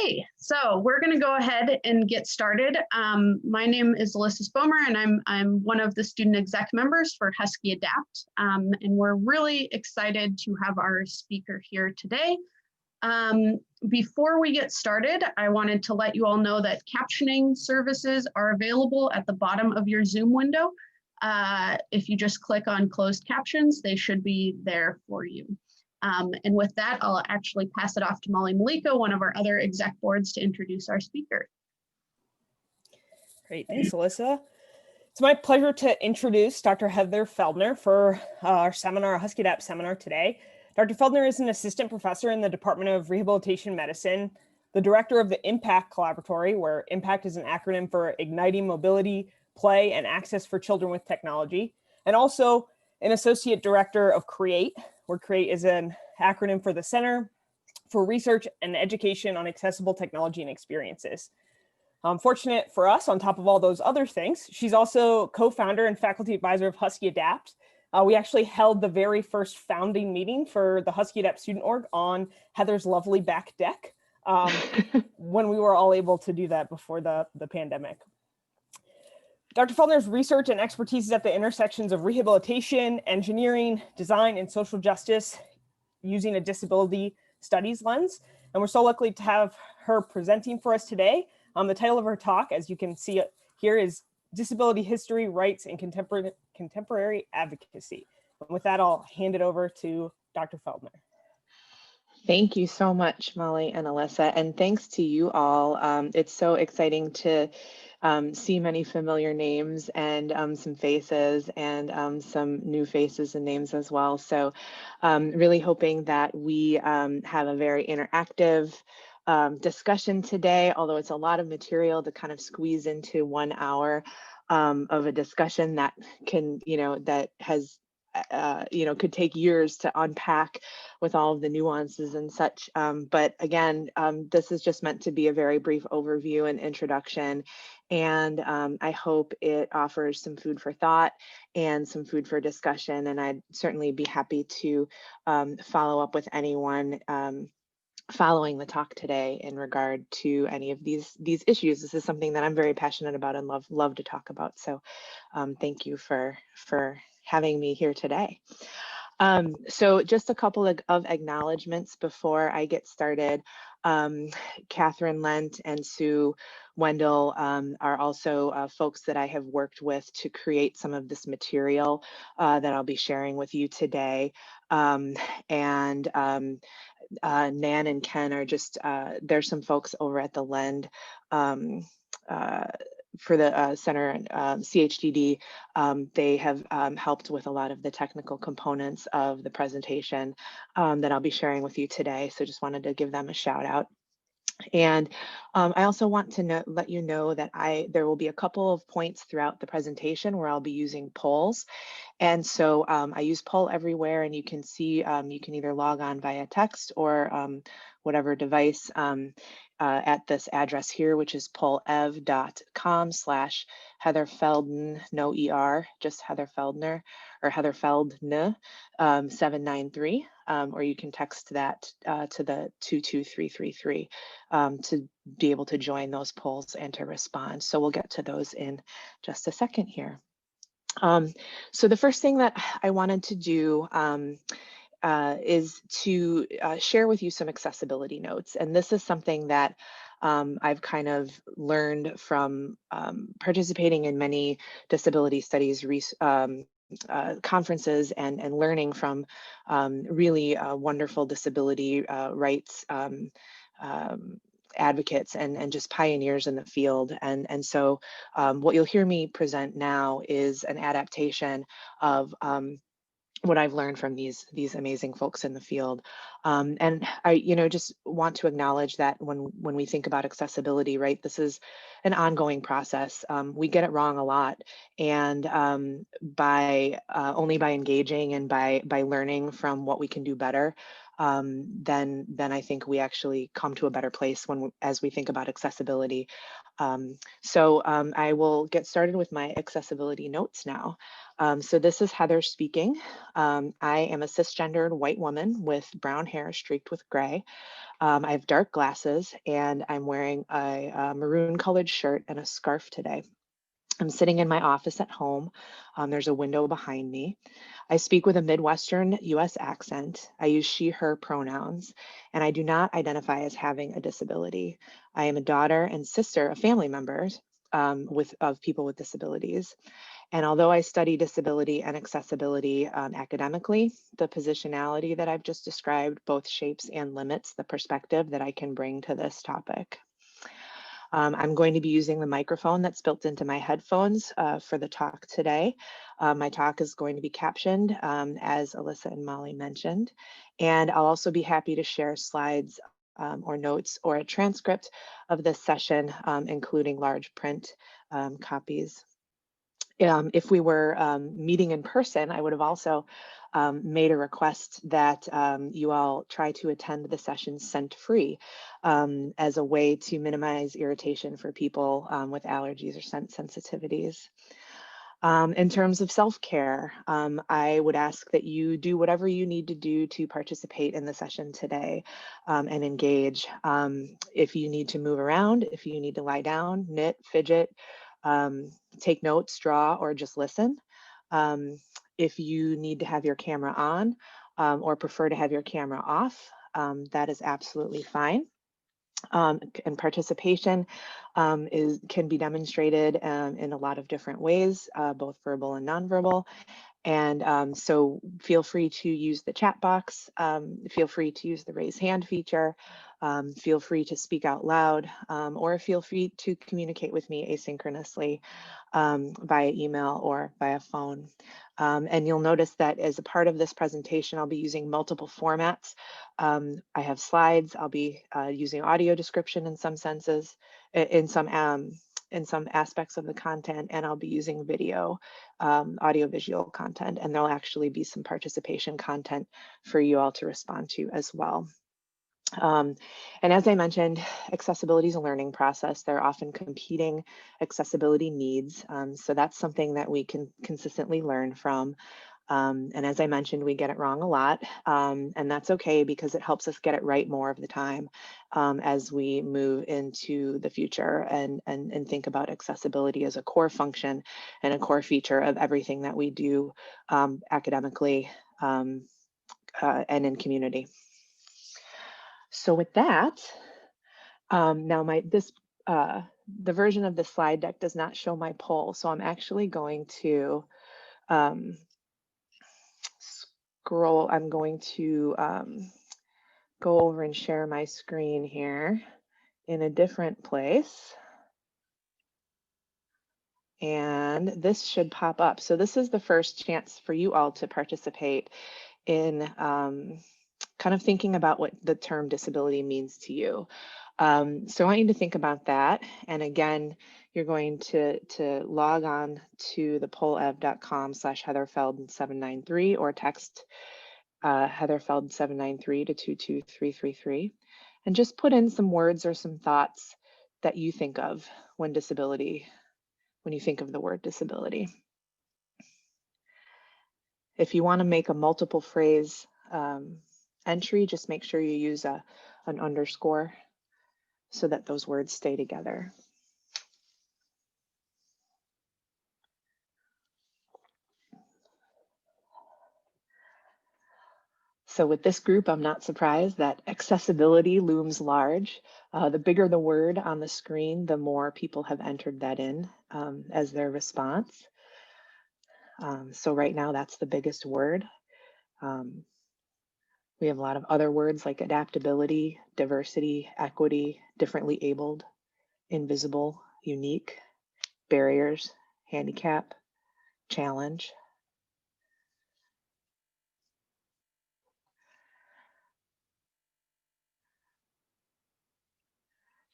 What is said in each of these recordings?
Hey, so we're going to go ahead and get started. My name is Alyssa Spomer, and I'm one of the student exec members for HuskyADAPT, and we're really excited to have our speaker here today. Before we get started, I wanted to let you all know that captioning services are available at the bottom of your Zoom window. If you just click on closed captions, they should be there for you. And with that, I'll actually pass it off to Molly Malika, one of our other exec boards, to introduce our speaker. Great, thanks, Alyssa. It's my pleasure to introduce Dr. Heather Feldner for our seminar, our HuskyADAPT seminar today. Dr. Feldner is an assistant professor in the Department of Rehabilitation Medicine, the director of the IMPACT Collaboratory, where IMPACT is an acronym for Igniting Mobility, Play, and Access for Children with Technology, and also an associate director of CREATE, where CREATE is an acronym for the Center for Research and Education on Accessible Technology and Experiences. Fortunate for us, on top of all those other things, she's also co-founder and faculty advisor of HuskyADAPT. We actually held the very first founding meeting for the HuskyADAPT student org on Heather's lovely back deck when we were all able to do that before the pandemic. Dr. Feldner's research and expertise is at the intersections of rehabilitation, engineering, design, and social justice using a disability studies lens. And we're so lucky to have her presenting for us today. The title of her talk, as you can see here, is Disability History, Rights, and Contemporary Advocacy. And with that, I'll hand it over to Dr. Feldner. Thank you so much, Molly and Alyssa, and thanks to you all. It's so exciting to see many familiar names and some faces and some new faces and names as well. So really hoping that we have a very interactive discussion today, although it's a lot of material to kind of squeeze into 1 hour of a discussion that can, that has could take years to unpack with all of the nuances and such. But again, this is just meant to be a very brief overview and introduction. And I hope it offers some food for thought and some food for discussion. And I'd certainly be happy to follow up with anyone following the talk today in regard to any of these issues. This is something that I'm very passionate about and love to talk about. So thank you for having me here today. So just a couple of acknowledgements before I get started. Catherine Lent and Sue Wendell are also folks that I have worked with to create some of this material that I'll be sharing with you today. Nan and Ken are just, there's some folks over at the LEND for the center and CHDD. They have helped with a lot of the technical components of the presentation that I'll be sharing with you today. So just wanted to give them a shout out. And I also want to let you know that there will be a couple of points throughout the presentation where I'll be using polls. And so I use Poll Everywhere, and you can see, you can either log on via text or whatever device at this address here, which is pollev.com/Heather Feldner, no ER, just Heather Feldner, or Heather Feldner 793, or you can text that to the 22333 to be able to join those polls and to respond. So we'll get to those in just a second here. So the first thing that I wanted to do is to share with you some accessibility notes. And this is something that I've kind of learned from participating in many disability studies conferences and learning from really wonderful disability rights advocates and just pioneers in the field. And so what you'll hear me present now is an adaptation of what I've learned from these amazing folks in the field. And I, just want to acknowledge that when we think about accessibility, right, this is an ongoing process. We get it wrong a lot. And only by engaging and by learning from what we can do better, then I think we actually come to a better place as we think about accessibility. So I will get started with my accessibility notes now. So this is Heather speaking. I am a cisgendered white woman with brown hair streaked with gray. I have dark glasses and I'm wearing a maroon colored shirt and a scarf today. I'm sitting in my office at home. There's a window behind me. I speak with a Midwestern US accent. I use she, her pronouns, and I do not identify as having a disability. I am a daughter and sister of family members of people with disabilities. And although I study disability and accessibility academically, the positionality that I've just described both shapes and limits the perspective that I can bring to this topic. I'm going to be using the microphone that's built into my headphones for the talk today. My talk is going to be captioned, as Alyssa and Molly mentioned, and I'll also be happy to share slides or notes or a transcript of this session, including large print copies. If we were meeting in person, I would have also made a request that you all try to attend the session scent-free as a way to minimize irritation for people with allergies or scent sensitivities. In terms of self-care, I would ask that you do whatever you need to do to participate in the session today and engage. If you need to move around, if you need to lie down, knit, fidget, take notes, draw, or just listen. If you need to have your camera on or prefer to have your camera off, that is absolutely fine. And participation can be demonstrated in a lot of different ways, both verbal and nonverbal. And so feel free to use the chat box, feel free to use the raise hand feature, feel free to speak out loud, or feel free to communicate with me asynchronously via email or via phone. And you'll notice that as a part of this presentation, I'll be using multiple formats. I have slides, I'll be using audio description in some senses, in some aspects of the content, and I'll be using video, audio visual content, and there'll actually be some participation content for you all to respond to as well. And as I mentioned, accessibility is a learning process. There are often competing accessibility needs. So that's something that we can consistently learn from. And as I mentioned, we get it wrong a lot, and that's okay because it helps us get it right more of the time as we move into the future and think about accessibility as a core function and a core feature of everything that we do academically and in community. So with that, now the version of the slide deck does not show my poll, so I'm actually going to scroll. I'm going to go over and share my screen here in a different place. And this should pop up. So this is the first chance for you all to participate in kind of thinking about what the term disability means to you. So I want you to think about that. And again, you're going to log on to the pollev.com/HeatherFeld793 or text HeatherFeld793 to 22333 and just put in some words or some thoughts that you think of when you think of the word disability. If you want to make a multiple phrase entry, just make sure you use an underscore so that those words stay together. So with this group, I'm not surprised that accessibility looms large. The bigger the word on the screen, the more people have entered that in as their response. So right now, that's the biggest word. We have a lot of other words like adaptability, diversity, equity, differently abled, invisible, unique, barriers, handicap, challenge.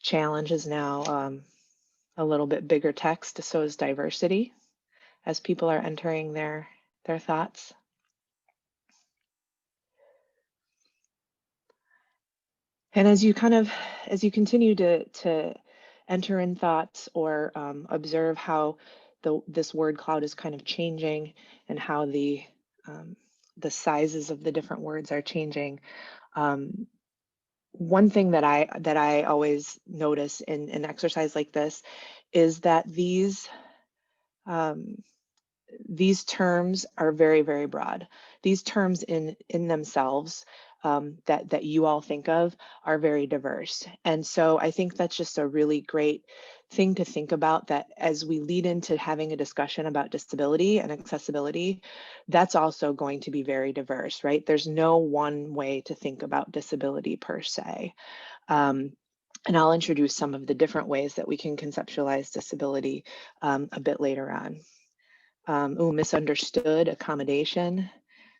Challenge is now a little bit bigger text, so is diversity, as people are entering their thoughts. And as you continue to enter in thoughts or observe how this word cloud is kind of changing, and how the sizes of the different words are changing. One thing that I always notice in an exercise like this is that these terms are very, very broad. These terms in themselves that you all think of are very diverse. And so I think that's just a really great thing to think about, that as we lead into having a discussion about disability and accessibility, that's also going to be very diverse, right? There's no one way to think about disability per se. And I'll introduce some of the different ways that we can conceptualize disability a bit later on. Misunderstood, accommodation,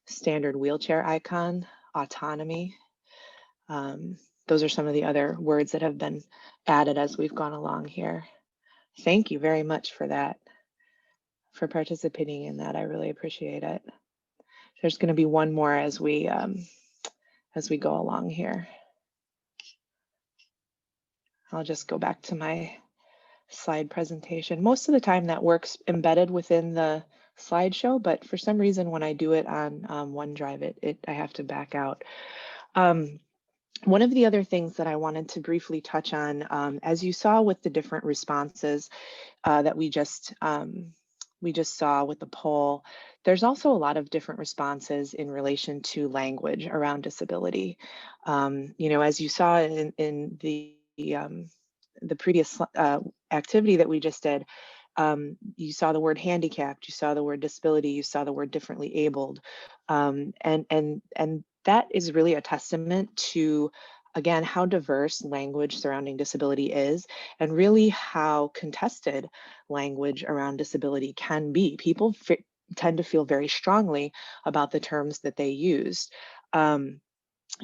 standard wheelchair icon, autonomy. Those are some of the other words that have been added as we've gone along here. Thank you very much for that, for participating in that. I really appreciate it. There's going to be one more as we go along here. I'll just go back to my slide presentation. Most of the time that works embedded within the slideshow, but for some reason when I do it on OneDrive, I have to back out. One of the other things that I wanted to briefly touch on, as you saw with the different responses that we just saw with the poll, there's also a lot of different responses in relation to language around disability. As you saw in the previous activity that we just did, you saw the word handicapped, you saw the word disability, you saw the word differently abled, and that is really a testament to, again, how diverse language surrounding disability is, and really how contested language around disability can be. People tend to feel very strongly about the terms that they use. And,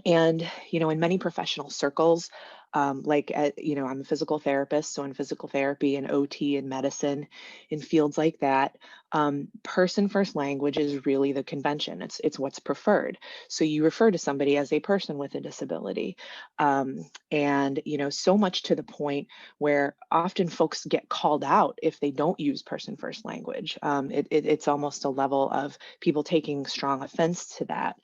in many professional circles, I'm a physical therapist, so in physical therapy and OT and medicine, in fields like that, person first language is really the convention. It's what's preferred. So you refer to somebody as a person with a disability. And, so much to the point where often folks get called out if they don't use person first language. It's almost a level of people taking strong offense to that.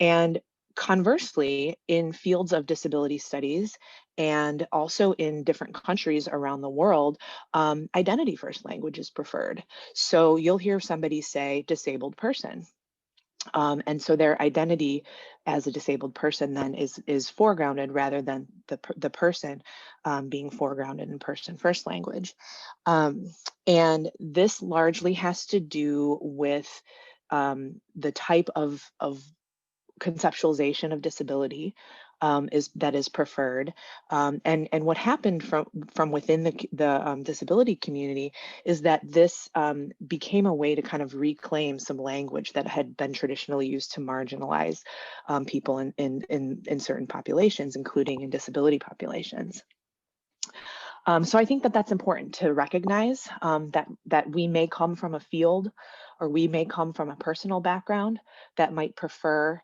And conversely, in fields of disability studies and also in different countries around the world, identity first language is preferred. So you'll hear somebody say disabled person. And so their identity as a disabled person then is foregrounded rather than the person being foregrounded in person first language. And this largely has to do with the type of conceptualization of disability that is preferred, and what happened from within the disability community is that this became a way to kind of reclaim some language that had been traditionally used to marginalize people in certain populations, including in disability populations. So I think that that's important to recognize, that we may come from a field, or we may come from a personal background that might prefer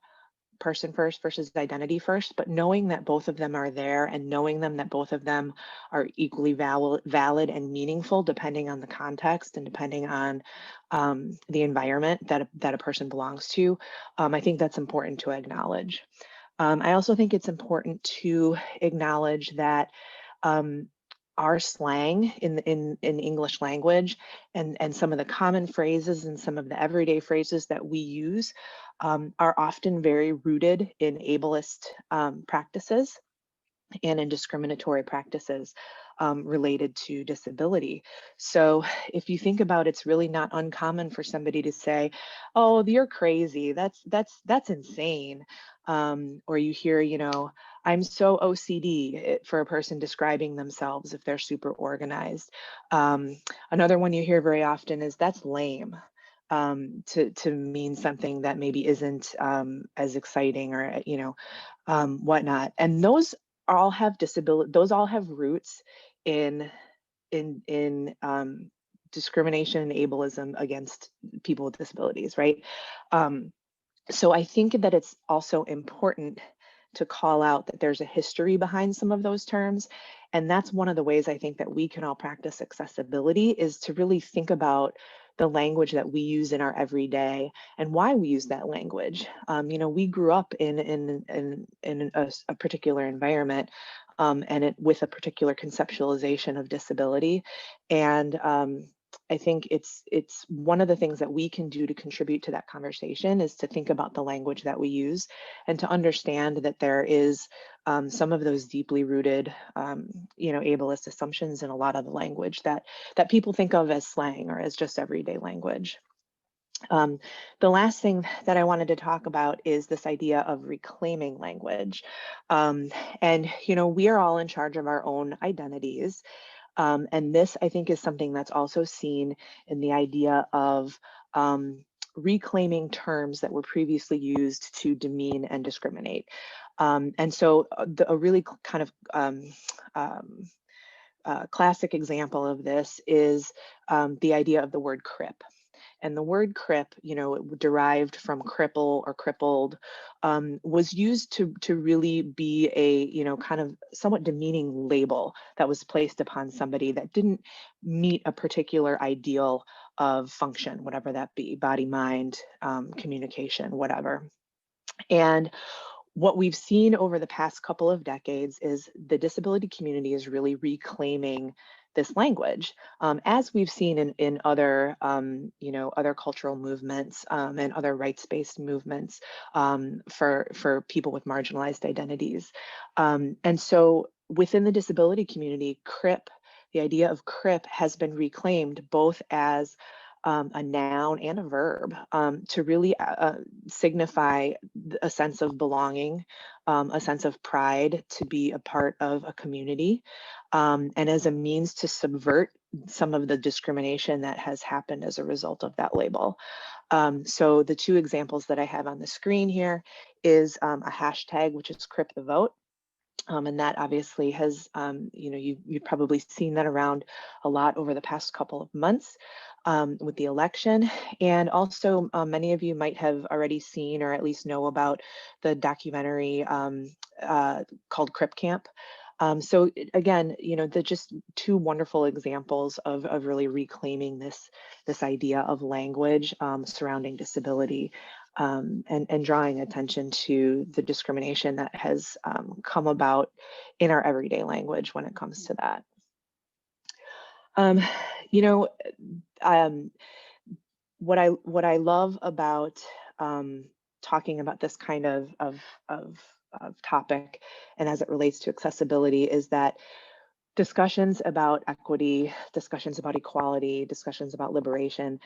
person first versus identity first, but knowing that both of them are there, and knowing that both of them are equally valid and meaningful depending on the context and depending on the environment that a person belongs to, I think that's important to acknowledge. I also think it's important to acknowledge that our slang in English language and some of the common phrases and some of the everyday phrases that we use are often very rooted in ableist practices and in discriminatory practices related to disability. So if you think about it, it's really not uncommon for somebody to say, "Oh, you're crazy. That's insane." Or you hear, "I'm so OCD," for a person describing themselves if they're super organized. Another one you hear very often is, "That's lame." To mean something that maybe isn't as exciting, or whatnot. And those all have roots in discrimination and ableism against people with disabilities, right? So I think that it's also important call out that there's a history behind some of those terms. And that's one of the ways I think that we can all practice accessibility, is to really think about the language that we use in our everyday and why we use that language. You know, we grew up in a particular environment, and with a particular conceptualization of disability. And I think it's one of the things that we can do to contribute to that conversation is to think about the language that we use, and to understand that there is some of those deeply rooted, you know, ableist assumptions in a lot of the language that people think of as slang or as just everyday language. The last thing that I wanted to talk about is this idea of reclaiming language. And, you know, we are all in charge of our own identities. And this, I think, is something that's also seen in the idea of reclaiming terms that were previously used to demean and discriminate. And so a really kind of classic example of this is the idea of the word crip. And the word crip, you know, derived from cripple or crippled, was used to really be a, you know, kind of somewhat demeaning label that was placed upon somebody that didn't meet a particular ideal of function, whatever that be, body, mind, communication, whatever. And what we've seen over the past couple of decades is the disability community is really reclaiming this language, as we've seen in other, you know, other cultural movements and other rights-based movements for people with marginalized identities. And so within the disability community, CRIP, the idea of CRIP has been reclaimed both as a noun and a verb to really signify a sense of belonging, a sense of pride to be a part of a community, and as a means to subvert some of the discrimination that has happened as a result of that label. So the two examples that I have on the screen here is a hashtag, which is Crip the Vote. And that obviously has, you know, you've probably seen that around a lot over the past couple of months with the election. And also many of you might have already seen or at least know about the documentary called Crip Camp. So again, you know, just two wonderful examples of really reclaiming this idea of language surrounding disability. And drawing attention to the discrimination that has come about in our everyday language when it comes to that. You know, what I love about talking about this kind of topic, and as it relates to accessibility, is that discussions about equity, discussions about equality, discussions about liberation,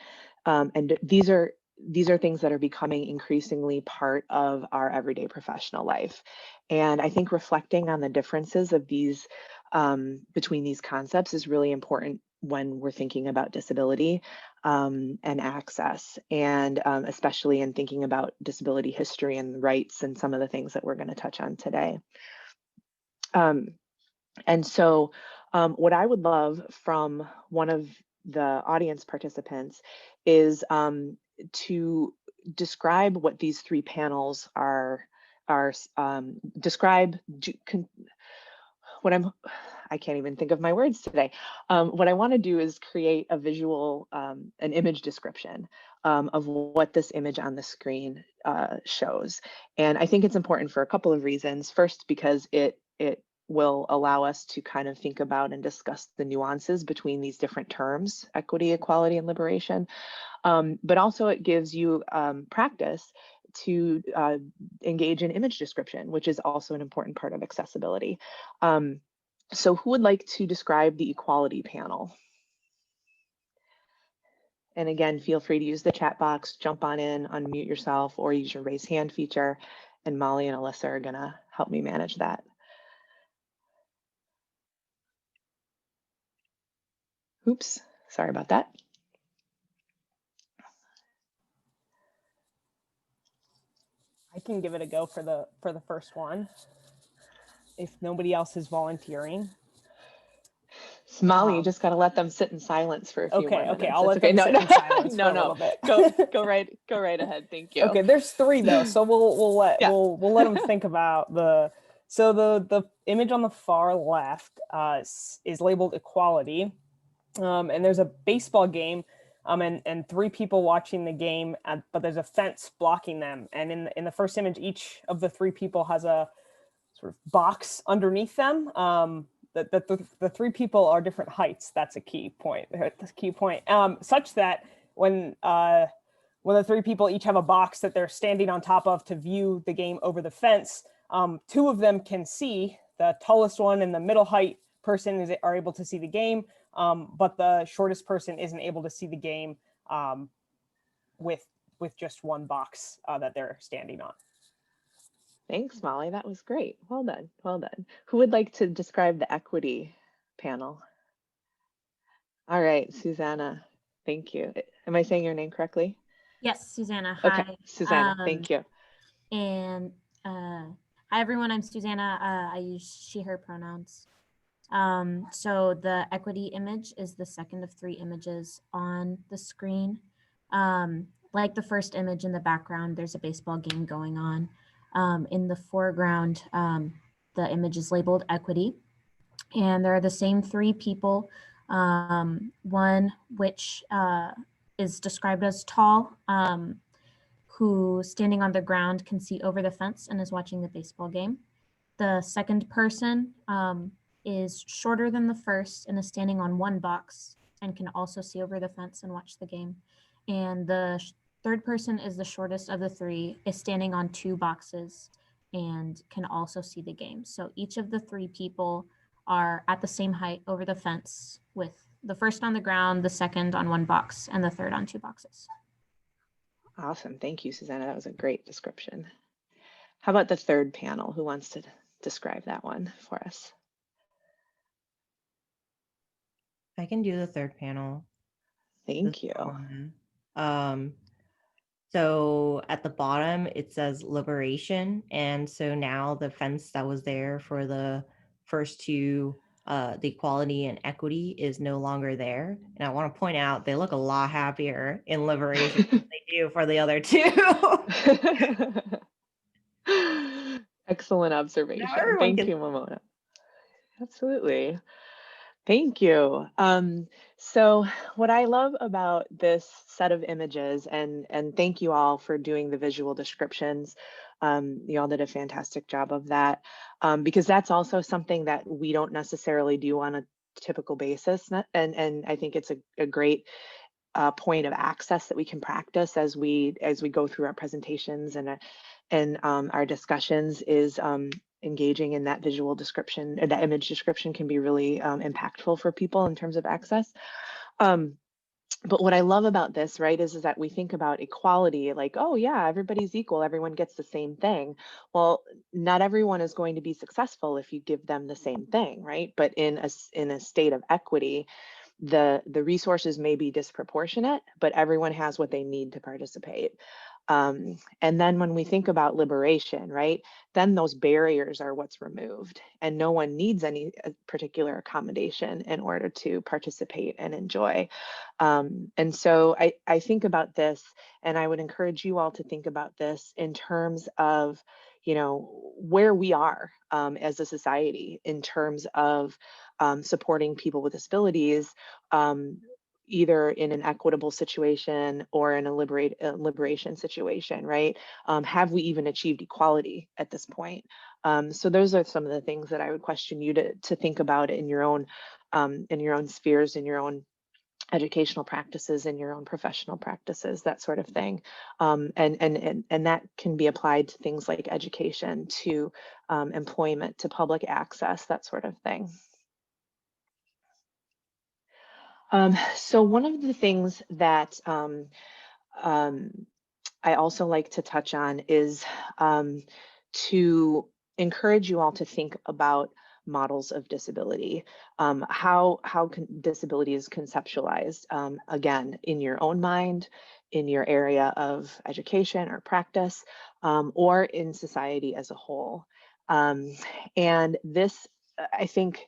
and these are things that are becoming increasingly part of our everyday professional life. And I think reflecting on the differences of these between these concepts is really important when we're thinking about disability and access, and especially in thinking about disability history and rights and some of the things that we're going to touch on today. And so what I would love from one of the audience participants is to describe what these three panels are describe what I can't even think of my words today. What I want to do is create a visual, an image description of what this image on the screen shows. And I think it's important for a couple of reasons. First, because it will allow us to kind of think about and discuss the nuances between these different terms, equity, equality, and liberation. But also it gives you practice to engage in image description, which is also an important part of accessibility. So who would like to describe the equality panel? And again, feel free to use the chat box, jump on in, unmute yourself, or use your raise hand feature. And Molly and Alyssa are gonna help me manage that. Oops, sorry about that. I can give it a go for the first one, if nobody else is volunteering. Molly, you just got to let them sit in silence for a few more minutes. Okay, I'll let That's them sit in silence for a no. little bit. Go right ahead. Thank you. Okay, there's 3 though, so we'll let them think about the. So the image on the far left is labeled equality, and there's a baseball game, and 3 people watching the game, but there's a fence blocking them. And in the first image, each of the 3 people has a sort of box underneath them. The 3 people are different heights. That's a key point. That's a key point. Such that when the 3 people each have a box that they're standing on top of to view the game over the fence, 2 of them can see. The tallest one and the middle height person are able to see the game, but the shortest person isn't able to see the game with just one box that they're standing on. Thanks, Molly. That was great. Well done. Well done. Who would like to describe the equity panel? All right, Susanna. Thank you. Am I saying your name correctly? Yes, Susanna. Hi. Okay, Susanna. Thank you. And hi, everyone. I'm Susanna. I use she, her pronouns. So the equity image is the second of 3 images on the screen. Like the first image in the background, there's a baseball game going on. In the foreground, the image is labeled equity, and there are the same 3 people. One which is described as tall, who standing on the ground can see over the fence and is watching the baseball game. The second person is shorter than the first and is standing on one box and can also see over the fence and watch the game. And the third person is the shortest of the 3, is standing on 2 boxes and can also see the game. So each of the 3 people are at the same height over the fence, with the first on the ground, the second on 1 box, and the third on 2 boxes. Awesome. Thank you, Susanna. That was a great description. How about the third panel? Who wants to describe that one for us? I can do the third panel. Thank you. So at the bottom, it says liberation. And so now the fence that was there for the first 2, the equality and equity, is no longer there. And I want to point out, they look a lot happier in liberation than they do for the other 2. Excellent observation. Thank you, Momona. Absolutely. Thank you. So what I love about this set of images, and thank you all for doing the visual descriptions. You all did a fantastic job of that, because that's also something that we don't necessarily do on a typical basis. And I think it's a great point of access that we can practice as we go through our presentations and our discussions, is engaging in that visual description, or that image description can be really impactful for people in terms of access. But what I love about this, right, is that we think about equality like, oh yeah, everybody's equal, everyone gets the same thing. Well, not everyone is going to be successful if you give them the same thing, right? But in a state of equity, the resources may be disproportionate, but everyone has what they need to participate. And then when we think about liberation, right, then those barriers are what's removed, and no one needs any particular accommodation in order to participate and enjoy. And so I think about this, and I would encourage you all to think about this in terms of, you know, where we are as a society in terms of supporting people with disabilities, either in an equitable situation or in a liberation situation, right? Have we even achieved equality at this point? So those are some of the things that I would question you to think about in your own spheres, in your own educational practices, in your own professional practices, that sort of thing. And that can be applied to things like education, to employment, to public access, that sort of thing. So one of the things that I also like to touch on is to encourage you all to think about models of disability, how disability is conceptualized, again, in your own mind, in your area of education or practice, or in society as a whole. And this, I think,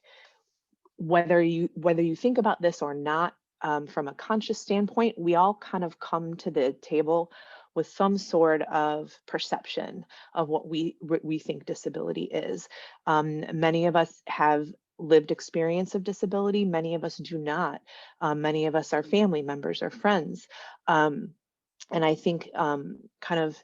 whether you think about this or not, from a conscious standpoint, we all kind of come to the table with some sort of perception of what we think disability is. Many of us have lived experience of disability. Many of us do not. Many of us are family members or friends. And I think kind of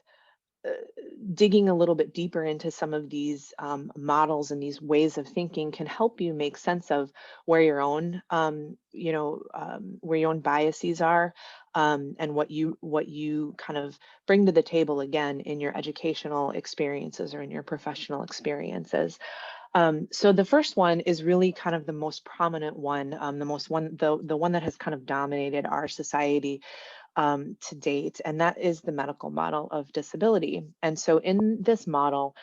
digging a little bit deeper into some of these models and these ways of thinking can help you make sense of where your own, where your own biases are, and what you kind of bring to the table again in your educational experiences or in your professional experiences. So the first one is really kind of the most prominent one, the one that has kind of dominated our society to date, and that is the medical model of disability. And so in this model,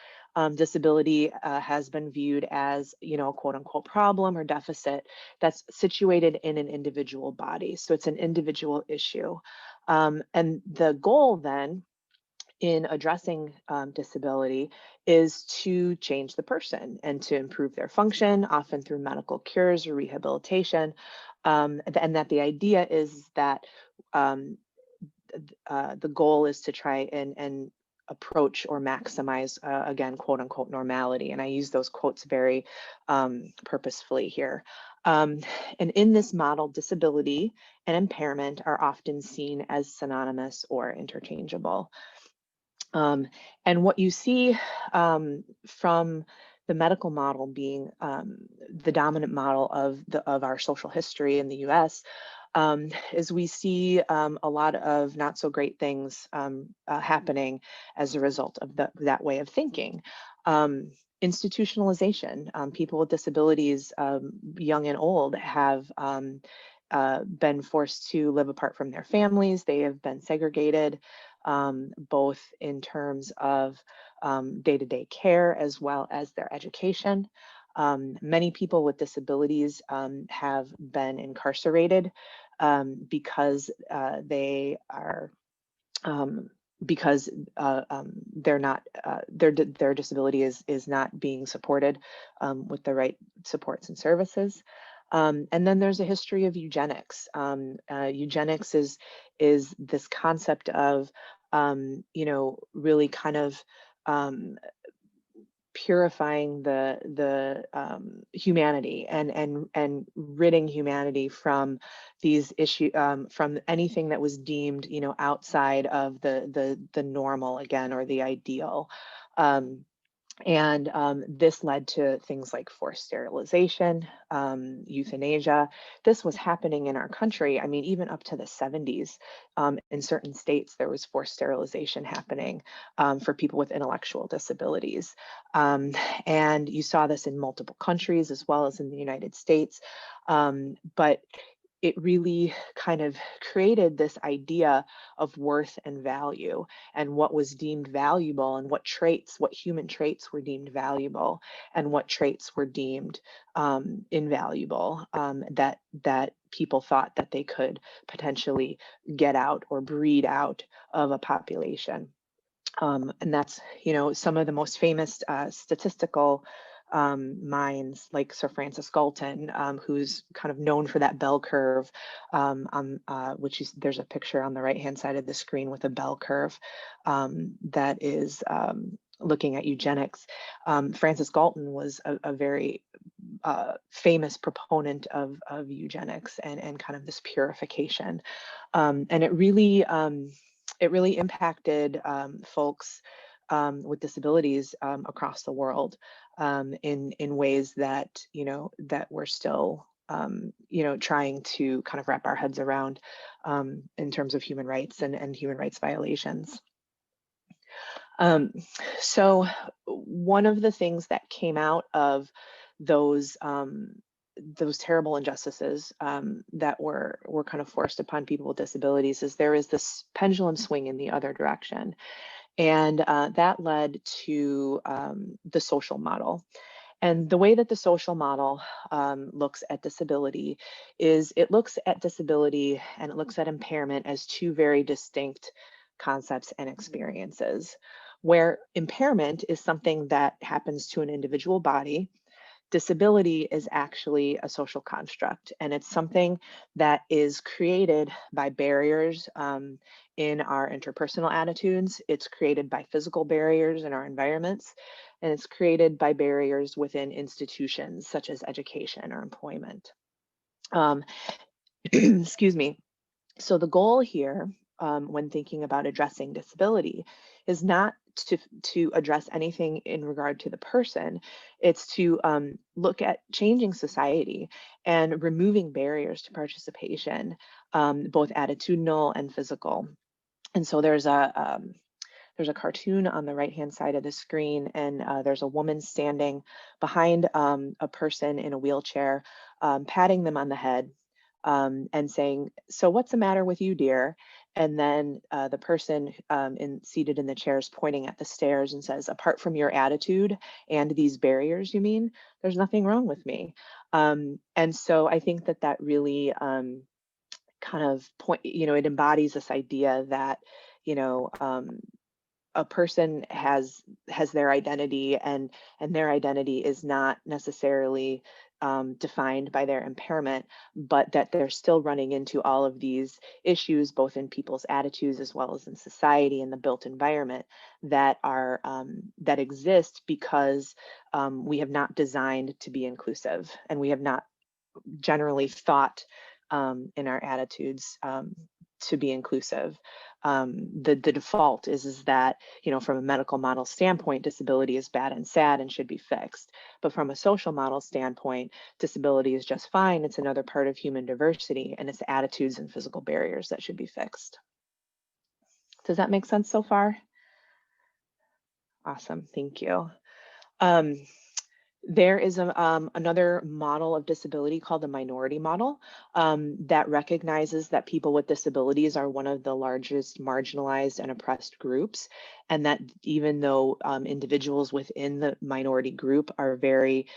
disability has been viewed as, a quote unquote problem or deficit that's situated in an individual body. So it's an individual issue. And the goal then in addressing disability is to change the person and to improve their function, often through medical cures or rehabilitation. And that the idea is that the goal is to try and approach or maximize, again, quote unquote, normality. And I use those quotes very purposefully here. And in this model, disability and impairment are often seen as synonymous or interchangeable. And what you see from the medical model being the dominant model of our social history in the US, is we see a lot of not so great things happening as a result of that way of thinking. Institutionalization, people with disabilities, young and old, have been forced to live apart from their families. They have been segregated, both in terms of day-to-day care as well as their education. Many people with disabilities have been incarcerated because they are they're not their disability is not being supported with the right supports and services. And then there's a history of eugenics. Eugenics is this concept of really kind of purifying the humanity and ridding humanity from these issues, from anything that was deemed outside of the normal again, or the ideal. And this led to things like forced sterilization, euthanasia. This was happening in our country. I mean, even up to the 70s, in certain states, there was forced sterilization happening for people with intellectual disabilities. And you saw this in multiple countries as well as in the United States. But it really kind of created this idea of worth and value, and what was deemed valuable, and what human traits were deemed valuable, and what traits were deemed invaluable, that people thought that they could potentially get out or breed out of a population. And that's, some of the most famous statistical minds, like Sir Francis Galton, who's kind of known for that bell curve, there's a picture on the right-hand side of the screen with a bell curve that is looking at eugenics. Francis Galton was a very famous proponent of eugenics and kind of this purification. And it really impacted folks with disabilities across the world in ways that that we're still trying to kind of wrap our heads around in terms of human rights and human rights violations. So one of the things that came out of those terrible injustices that were kind of forced upon people with disabilities is there is this pendulum swing in the other direction. And that led to the social model. And the way that the social model looks at disability is it looks at disability and it looks at impairment as two very distinct concepts and experiences, where impairment is something that happens to an individual body disability is actually a social construct, and it's something that is created by barriers in our interpersonal attitudes. It's created by physical barriers in our environments, and it's created by barriers within institutions such as education or employment. Excuse me. So the goal here, when thinking about addressing disability, is not to address anything in regard to the person. It's to look at changing society and removing barriers to participation, both attitudinal and physical. And so there's a cartoon on the right-hand side of the screen, and there's a woman standing behind a person in a wheelchair, patting them on the head, and saying, "So what's the matter with you, dear?" And then the person seated in the chair is pointing at the stairs and says, "Apart from your attitude and these barriers, you mean, there's nothing wrong with me." And so I think that that really kind of it embodies this idea that, a person has their identity, and their identity is not necessarily defined by their impairment, but that they're still running into all of these issues, both in people's attitudes as well as in society and the built environment that are that exist because we have not designed to be inclusive, and we have not generally thought in our attitudes to be inclusive. The default is that, from a medical model standpoint, disability is bad and sad and should be fixed. But from a social model standpoint, disability is just fine. It's another part of human diversity, and it's attitudes and physical barriers that should be fixed. Does that make sense so far? Awesome, thank you. There is another model of disability called the minority model that recognizes that people with disabilities are one of the largest marginalized and oppressed groups, and that even though individuals within the minority group are very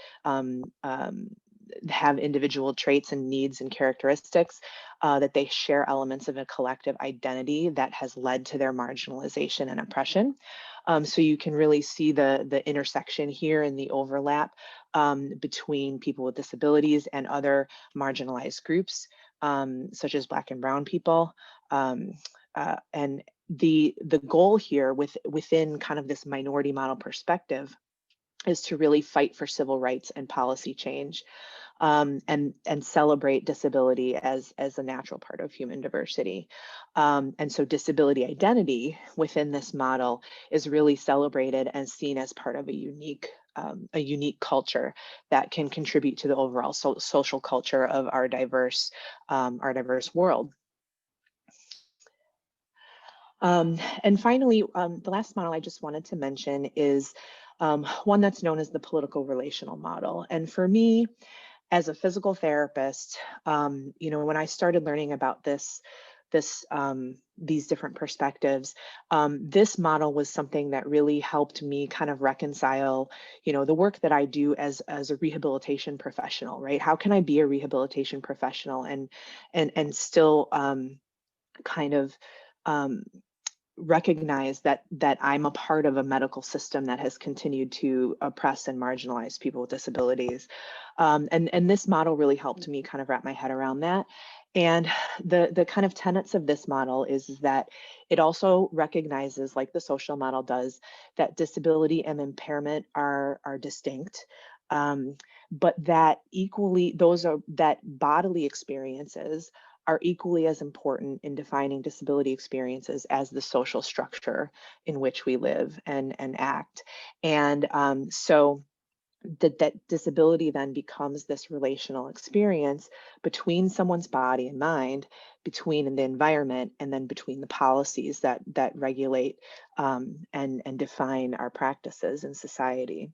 have individual traits and needs and characteristics, that they share elements of a collective identity that has led to their marginalization and oppression. So you can really see the intersection here and the overlap between people with disabilities and other marginalized groups, such as Black and Brown people. And the goal here within kind of this minority model perspective is to really fight for civil rights and policy change, and celebrate disability as a natural part of human diversity. And so disability identity within this model is really celebrated and seen as part of a unique culture that can contribute to the overall social culture of our diverse world. And finally, the last model I just wanted to mention is one that's known as the political relational model. And for me, as a physical therapist, when I started learning about these different perspectives, this model was something that really helped me kind of reconcile, the work that I do as a rehabilitation professional, right? How can I be a rehabilitation professional and still kind of recognize that I'm a part of a medical system that has continued to oppress and marginalize people with disabilities. And this model really helped me kind of wrap my head around that. And the kind of tenets of this model is that it also recognizes, like the social model does, that disability and impairment are distinct, but that equally that bodily experiences are equally as important in defining disability experiences as the social structure in which we live and act. And so that disability then becomes this relational experience between someone's body and mind, between the environment, and then between the policies that regulate and define our practices in society.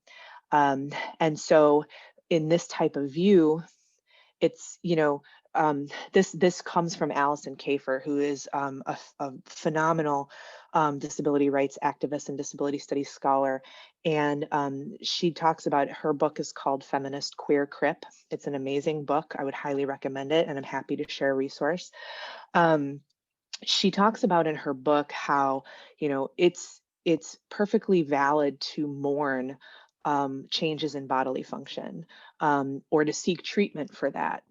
And so in this type of view, it's, this comes from Alison Kafer, who is a phenomenal disability rights activist and disability studies scholar. And she talks about, her book is called Feminist Queer Crip. It's an amazing book. I would highly recommend it, and I'm happy to share a resource. She talks about in her book how, it's perfectly valid to mourn changes in bodily function, or to seek treatment for that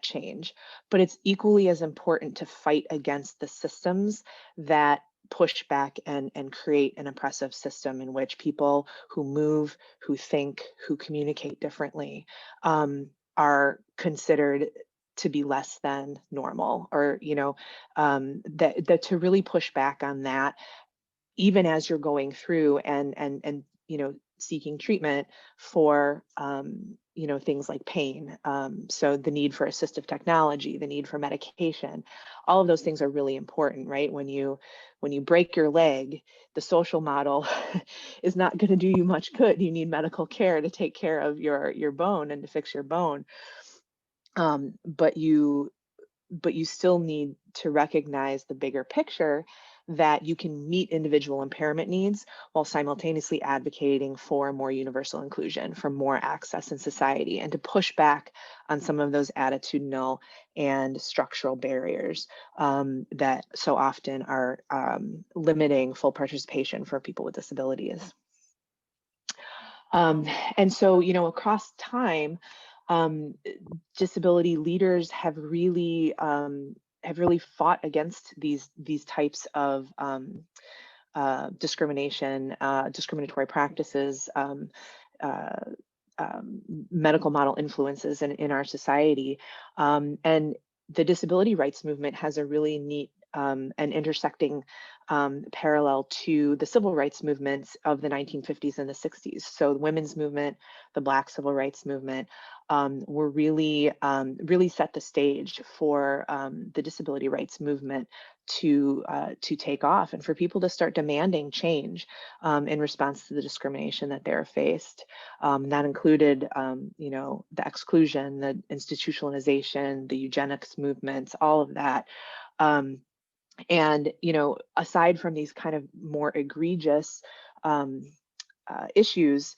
change. But it's equally as important to fight against the systems that push back and create an oppressive system in which people who move, who think, who communicate differently are considered to be less than normal, or that to really push back on that, even as you're going through and seeking treatment for things like pain. So the need for assistive technology, the need for medication, all of those things are really important, right? When you break your leg, the social model is not going to do you much good. You need medical care to take care of your bone and to fix your bone. But you still need to recognize the bigger picture, that you can meet individual impairment needs while simultaneously advocating for more universal inclusion, for more access in society, and to push back on some of those attitudinal and structural barriers that so often are limiting full participation for people with disabilities. And so, across time, disability leaders have really fought against these types of discriminatory practices, medical model influences in our society. And the disability rights movement has a really neat and intersecting parallel to the civil rights movements of the 1950s and the 60s. So the women's movement, the Black civil rights movement, were really set the stage for the disability rights movement to take off, and for people to start demanding change in response to the discrimination that they're faced. That included, the exclusion, the institutionalization, the eugenics movements, all of that. And, aside from these kind of more egregious issues,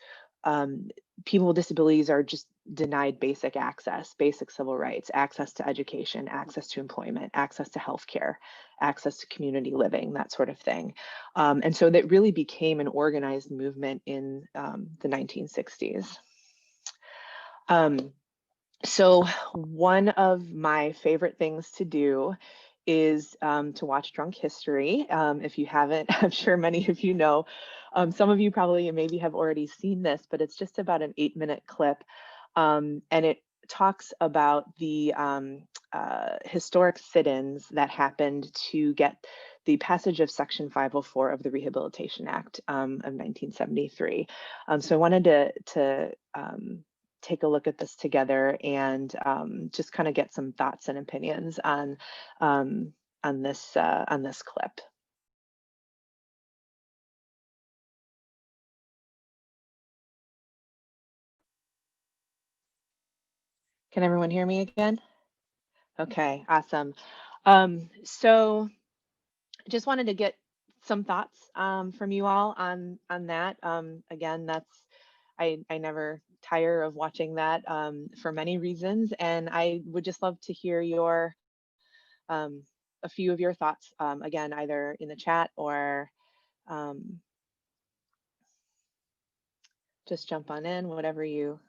people with disabilities are just denied basic access, basic civil rights, access to education, access to employment, access to healthcare, access to community living, that sort of thing. And so that really became an organized movement in the 1960s. So one of my favorite things to do is to watch Drunk History. If you haven't, I'm sure many of you know. Some of you probably maybe have already seen this, but it's just about an 8-minute clip. And it talks about the historic sit-ins that happened to get the passage of Section 504 of the Rehabilitation Act of 1973. So I wanted to take a look at this together and just kind of get some thoughts and opinions on this clip. Can everyone hear me again? Okay, awesome. So just wanted to get some thoughts from you all on that. Again, I never tire of watching that for many reasons, and I would just love to hear a few of your thoughts, again, either in the chat or just jump on in, whatever you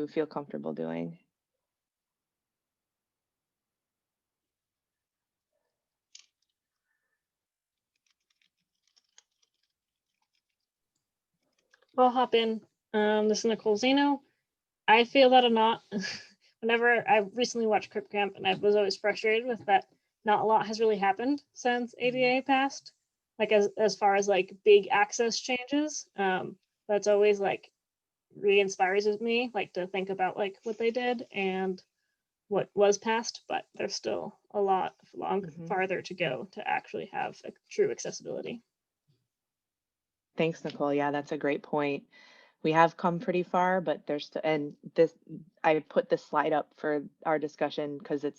feel comfortable doing. I'll hop in. This is Nicole Zeno. I feel that a lot. Whenever I recently watched Crip Camp, and I was always frustrated with that not a lot has really happened since ADA passed, like as far as like big access changes. That's always like re-inspires me, like to think about like what they did and what was passed, but there's still a lot farther to go to actually have a true accessibility. Thanks, Nicole. Yeah, that's a great point. We have come pretty far, but there's I put this slide up for our discussion because it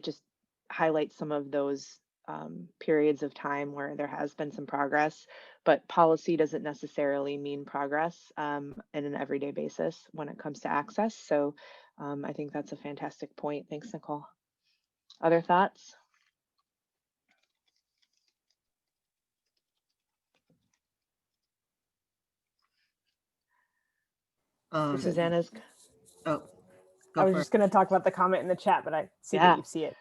just highlights some of those periods of time where there has been some progress, but policy doesn't necessarily mean progress in an everyday basis when it comes to access. So I think that's a fantastic point. Thanks, Nicole. Other thoughts? Susanna's. Oh, I go was for it. just going to talk about the comment in the chat, but I see Yeah. that you see it.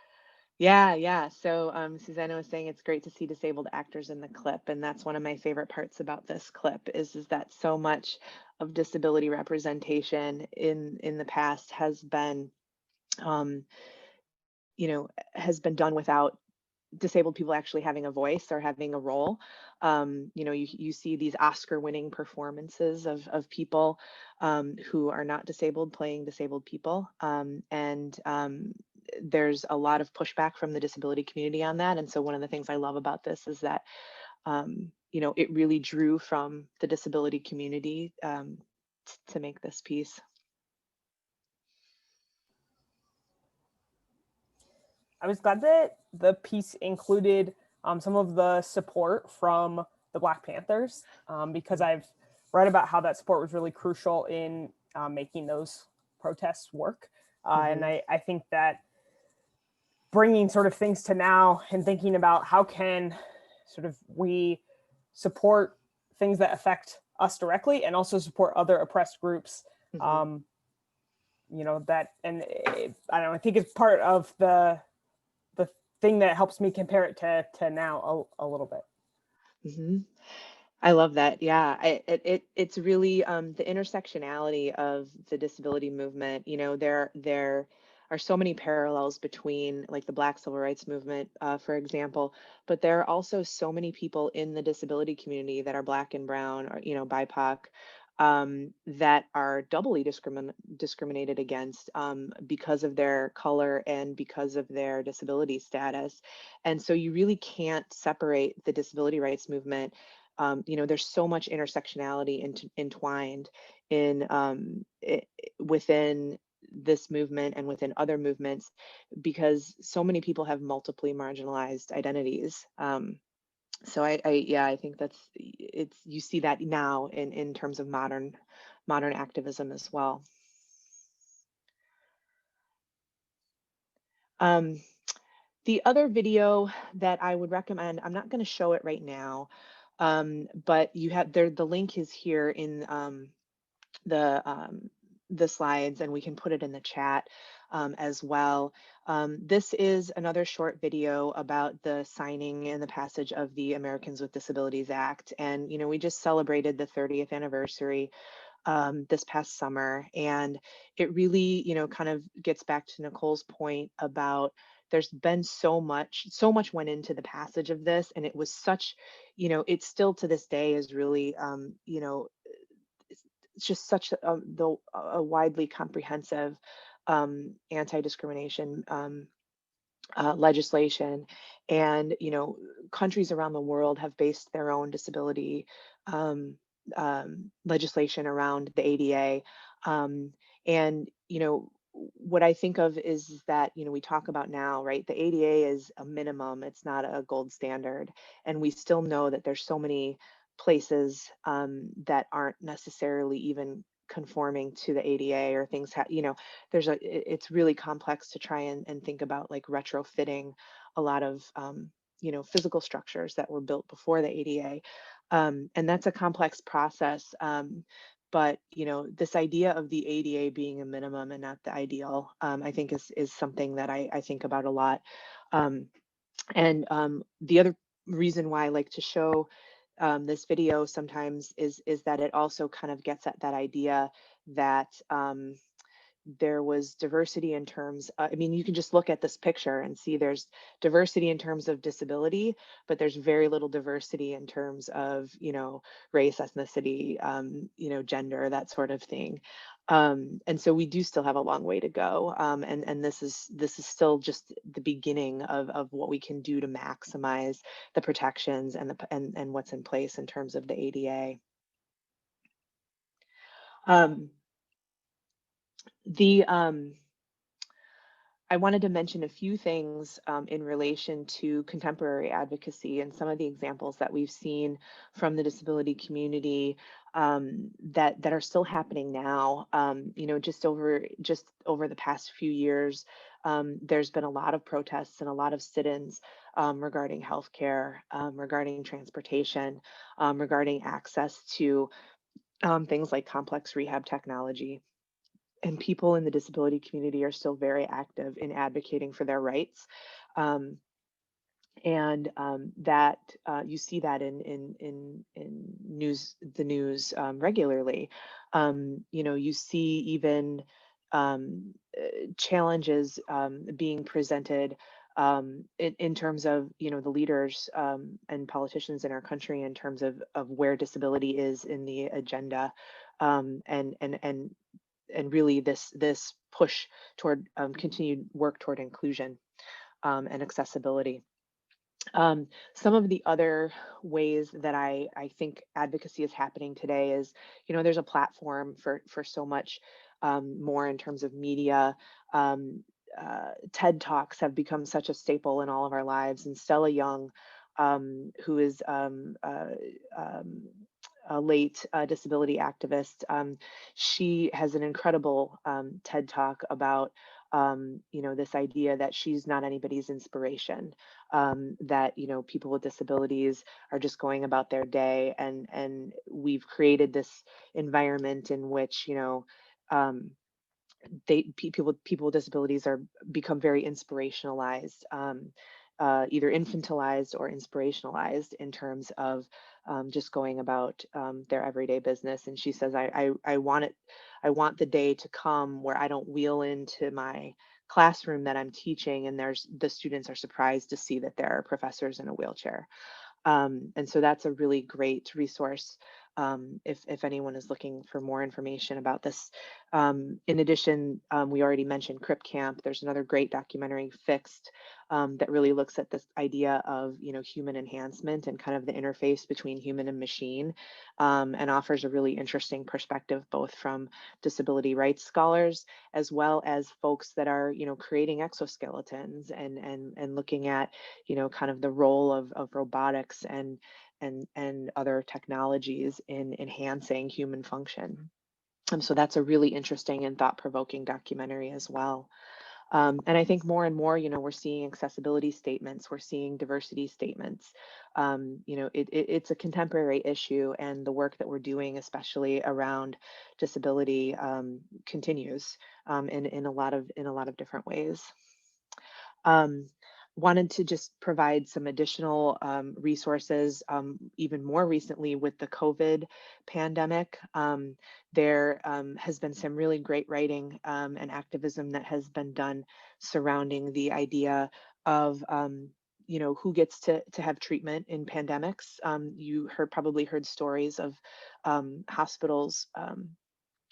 Yeah. So Susanna was saying it's great to see disabled actors in the clip, and that's one of my favorite parts about this clip is that so much of disability representation in the past has been, has been done without disabled people actually having a voice or having a role. You see these Oscar-winning performances of people who are not disabled playing disabled people, and there's a lot of pushback from the disability community on that. And so one of the things I love about this is that it really drew from the disability community to make this piece. I was glad that the piece included some of the support from the Black Panthers, because I've read about how that support was really crucial in making those protests work. And I think that bringing sort of things to now and thinking about how can sort of we support things that affect us directly and also support other oppressed groups, that, and I don't know, I think it's part of the thing that helps me compare it to now a little bit. I love that. Yeah, it's really the intersectionality of the disability movement. There are so many parallels between like the Black Civil Rights Movement, for example, but there are also so many people in the disability community that are Black and brown or BIPOC, that are doubly discriminated against because of their color and because of their disability status. And so you really can't separate the disability rights movement. There's so much intersectionality entwined in within this movement and within other movements, because so many people have multiply marginalized identities. So I think you see that now in terms of modern activism as well. The other video that I would recommend, I'm not going to show it right now, but you have there. The link is here in the slides, and we can put it in the chat as well. This is another short video about the signing and the passage of the Americans with Disabilities Act, and we just celebrated the 30th anniversary this past summer, and it really kind of gets back to Nicole's point about there's been so much went into the passage of this, and it was such, it's still to this day is really it's just such a widely comprehensive anti-discrimination legislation, and countries around the world have based their own disability legislation around the ADA, and what I think of is that we talk about now, right? The ADA is a minimum; it's not a gold standard, and we still know that there's so many places that aren't necessarily even conforming to the ADA, or things it's really complex to try and think about like retrofitting a lot of physical structures that were built before the ADA, and that's a complex process, but this idea of the ADA being a minimum and not the ideal, I think is something that I think about a lot, and the other reason why I like to show this video sometimes is that it also kind of gets at that idea that there was diversity in terms, I mean, you can just look at this picture and see there's diversity in terms of disability, but there's very little diversity in terms of, race, ethnicity, gender, that sort of thing. And so we do still have a long way to go. And this is still just the beginning of what we can do to maximize the protections and what's in place in terms of the ADA. I wanted to mention a few things in relation to contemporary advocacy and some of the examples that we've seen from the disability community that are still happening now. Just over the past few years, there's been a lot of protests and a lot of sit-ins regarding healthcare, regarding transportation, regarding access to things like complex rehab technology. And people in the disability community are still very active in advocating for their rights. Um, and that you see that in the news regularly. You see even challenges being presented in terms of the leaders and politicians in our country in terms of where disability is in the agenda, and really this push toward continued work toward inclusion and accessibility. Some of the other ways that I think advocacy is happening today is, there's a platform for so much more in terms of media. TED Talks have become such a staple in all of our lives, and Stella Young, who is a late disability activist, she has an incredible TED Talk about this idea that she's not anybody's inspiration, that people with disabilities are just going about their day, and we've created this environment in which people with disabilities are become very inspirationalized, either infantilized or inspirationalized in terms of just going about their everyday business. And she says, I want the day to come where I don't wheel into my classroom that I'm teaching and the students are surprised to see that there are professors in a wheelchair. And so that's a really great resource if anyone is looking for more information about this. In addition, we already mentioned Crip Camp. There's another great documentary, Fixed, that really looks at this idea of human enhancement and kind of the interface between human and machine, and offers a really interesting perspective both from disability rights scholars as well as folks that are creating exoskeletons and looking at kind of the role of robotics and other technologies in enhancing human function. So that's a really interesting and thought-provoking documentary as well. And I think more and more, we're seeing accessibility statements, we're seeing diversity statements. It's a contemporary issue, and the work that we're doing, especially around disability, continues in a lot of different ways. Wanted to just provide some additional resources. Even more recently with the COVID pandemic, there has been some really great writing and activism that has been done surrounding the idea of who gets to have treatment in pandemics. You probably heard stories of hospitals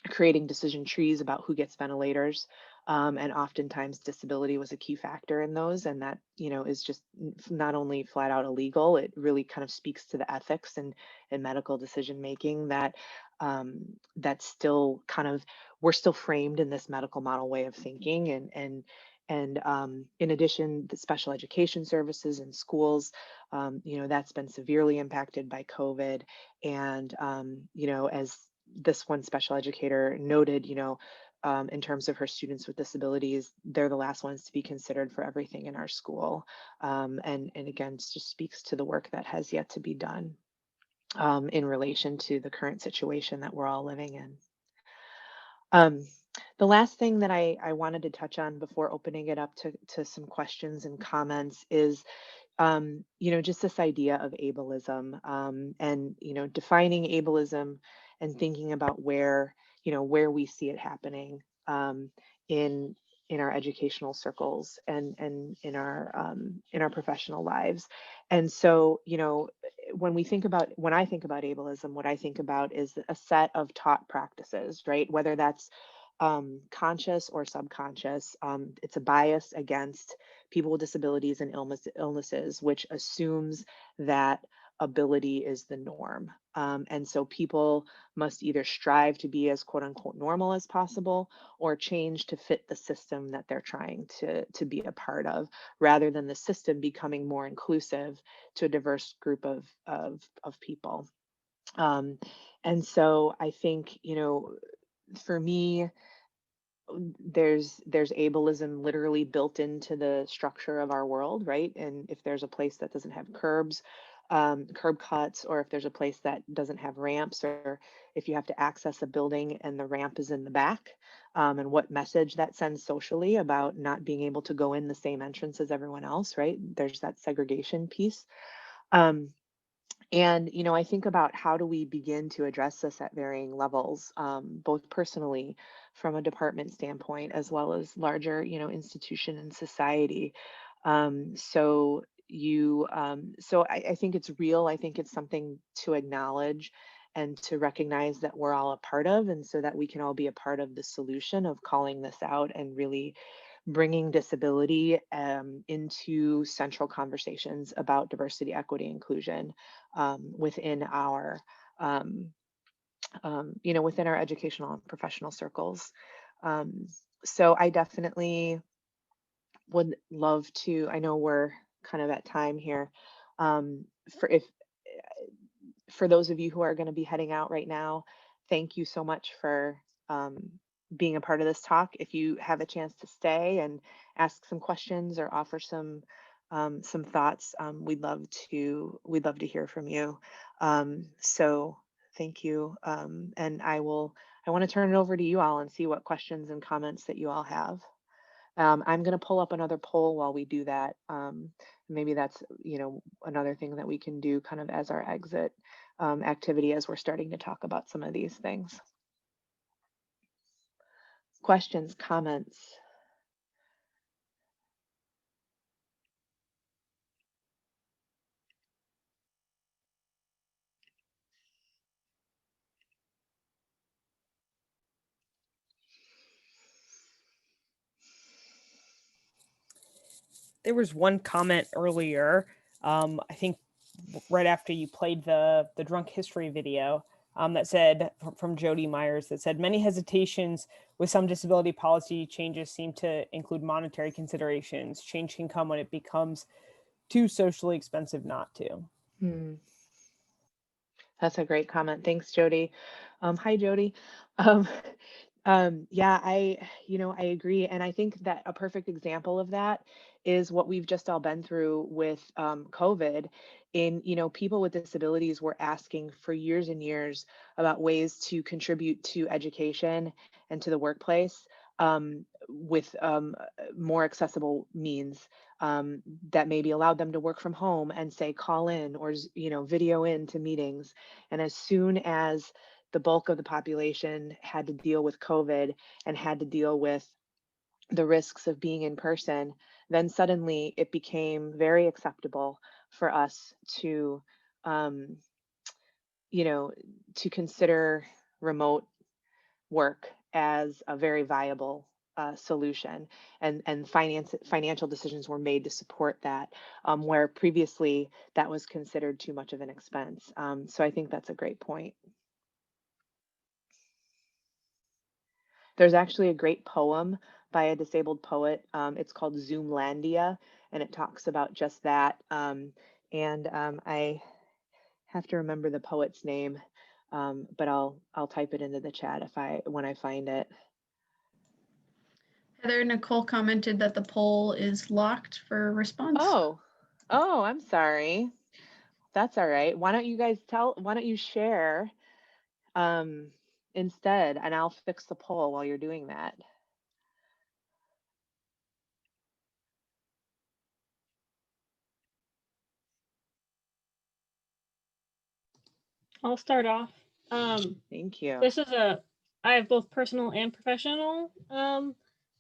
creating decision trees about who gets ventilators. And oftentimes disability was a key factor in those. And that, is just not only flat out illegal, it really kind of speaks to the ethics and medical decision making that that's still kind of, we're still framed in this medical model way of thinking. And in addition, the special education services in schools, that's been severely impacted by COVID. And, as this one special educator noted, in terms of her students with disabilities, they're the last ones to be considered for everything in our school. And again, it just speaks to the work that has yet to be done in relation to the current situation that we're all living in. The last thing that I wanted to touch on before opening it up to some questions and comments is just this idea of ableism, and defining ableism and thinking about where we see it happening in our educational circles and in our professional lives. And so when I think about ableism, what I think about is a set of taught practices, right? Whether that's conscious or subconscious. It's a bias against people with disabilities and illnesses, which assumes that ability is the norm. And so people must either strive to be as quote unquote normal as possible or change to fit the system that they're trying to be a part of, rather than the system becoming more inclusive to a diverse group of people. And so I think, for me, there's ableism literally built into the structure of our world, right? And if there's a place that doesn't have curbs, curb cuts, or if there's a place that doesn't have ramps, or if you have to access a building and the ramp is in the back, and what message that sends socially about not being able to go in the same entrance as everyone else, right? There's that segregation piece. And, I think about how do we begin to address this at varying levels, both personally from a department standpoint, as well as larger, institution and society. I think it's real. I think it's something to acknowledge and to recognize that we're all a part of, and so that we can all be a part of the solution of calling this out and really bringing disability into central conversations about diversity, equity, inclusion within our, within our educational and professional circles. So I definitely would love to. I know we're kind of at time here. For if for those of you who are going to be heading out right now, thank you so much for being a part of this talk. If you have a chance to stay and ask some questions or offer some thoughts, we'd love to hear from you. So thank you, and I want to turn it over to you all and see what questions and comments that you all have. I'm going to pull up another poll while we do that. Maybe that's, another thing that we can do kind of as our exit activity as we're starting to talk about some of these things. Questions, comments? There was one comment earlier, I think right after you played the drunk history video, that said, from Jody Myers, that said, many hesitations with some disability policy changes seem to include monetary considerations. Change can come when it becomes too socially expensive not to. That's a great comment. Thanks, Jody. Hi, Jody. Yeah, I agree. And I think that a perfect example of that is what we've just all been through with COVID. People with disabilities were asking for years and years about ways to contribute to education and to the workplace with more accessible means that maybe allowed them to work from home and say call in or video in to meetings. And as soon as the bulk of the population had to deal with COVID and had to deal with the risks of being in person, then suddenly it became very acceptable for us to, to consider remote work as a very viable solution, and financial decisions were made to support that, where previously that was considered too much of an expense. So I think that's a great point. There's actually a great poem by a disabled poet. It's called Zoomlandia, and it talks about just that. I have to remember the poet's name, but I'll type it into the chat when I find it. Heather Nicole commented that the poll is locked for response. Oh, I'm sorry. That's all right. Why don't you share instead, and I'll fix the poll while you're doing that. I'll start off. Thank you. I have both personal and professional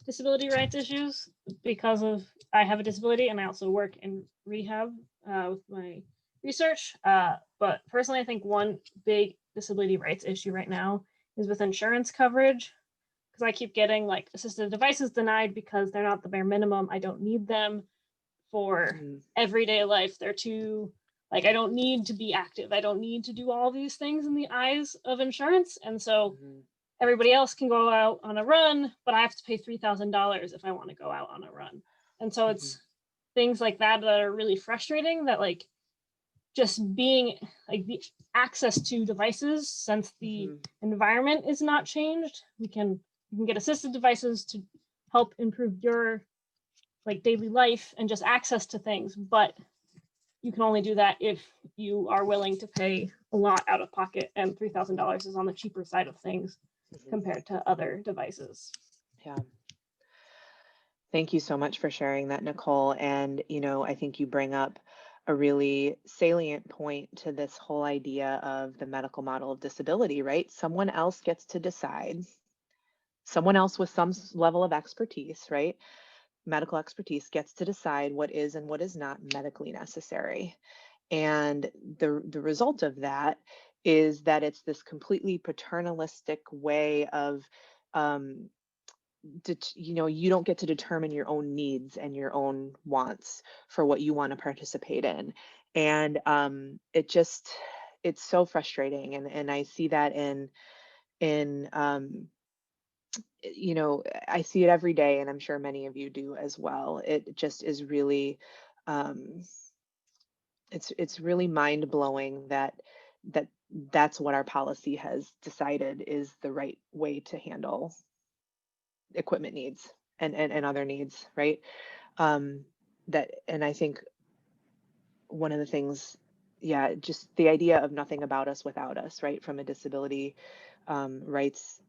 disability rights issues because I have a disability and I also work in rehab with my research. But personally, I think one big disability rights issue right now is with insurance coverage, because I keep getting like assistive devices denied because they're not the bare minimum. I don't need them for everyday life. They're too, like, I don't need to be active. I don't need to do all these things in the eyes of insurance. And so everybody else can go out on a run, but I have to pay $3,000 if I want to go out on a run. And so it's things like that that are really frustrating, that like just being like the access to devices, since the environment is not changed, you can get assistive devices to help improve your like daily life and just access to things, but you can only do that if you are willing to pay a lot out of pocket, and $3,000 is on the cheaper side of things compared to other devices. Yeah. Thank you so much for sharing that, Nicole. And, I think you bring up a really salient point to this whole idea of the medical model of disability, right? Someone else gets to decide, someone else with some level of expertise, right? Medical expertise gets to decide what is and what is not medically necessary. And the result of that is that it's this completely paternalistic way of, you don't get to determine your own needs and your own wants for what you want to participate in. And it's so frustrating. And I see that I see it every day, and I'm sure many of you do as well. It just is really, it's really mind-blowing that's what our policy has decided is the right way to handle equipment needs and other needs, right? And I think one of the things, just the idea of nothing about us without us, right? From a disability rights,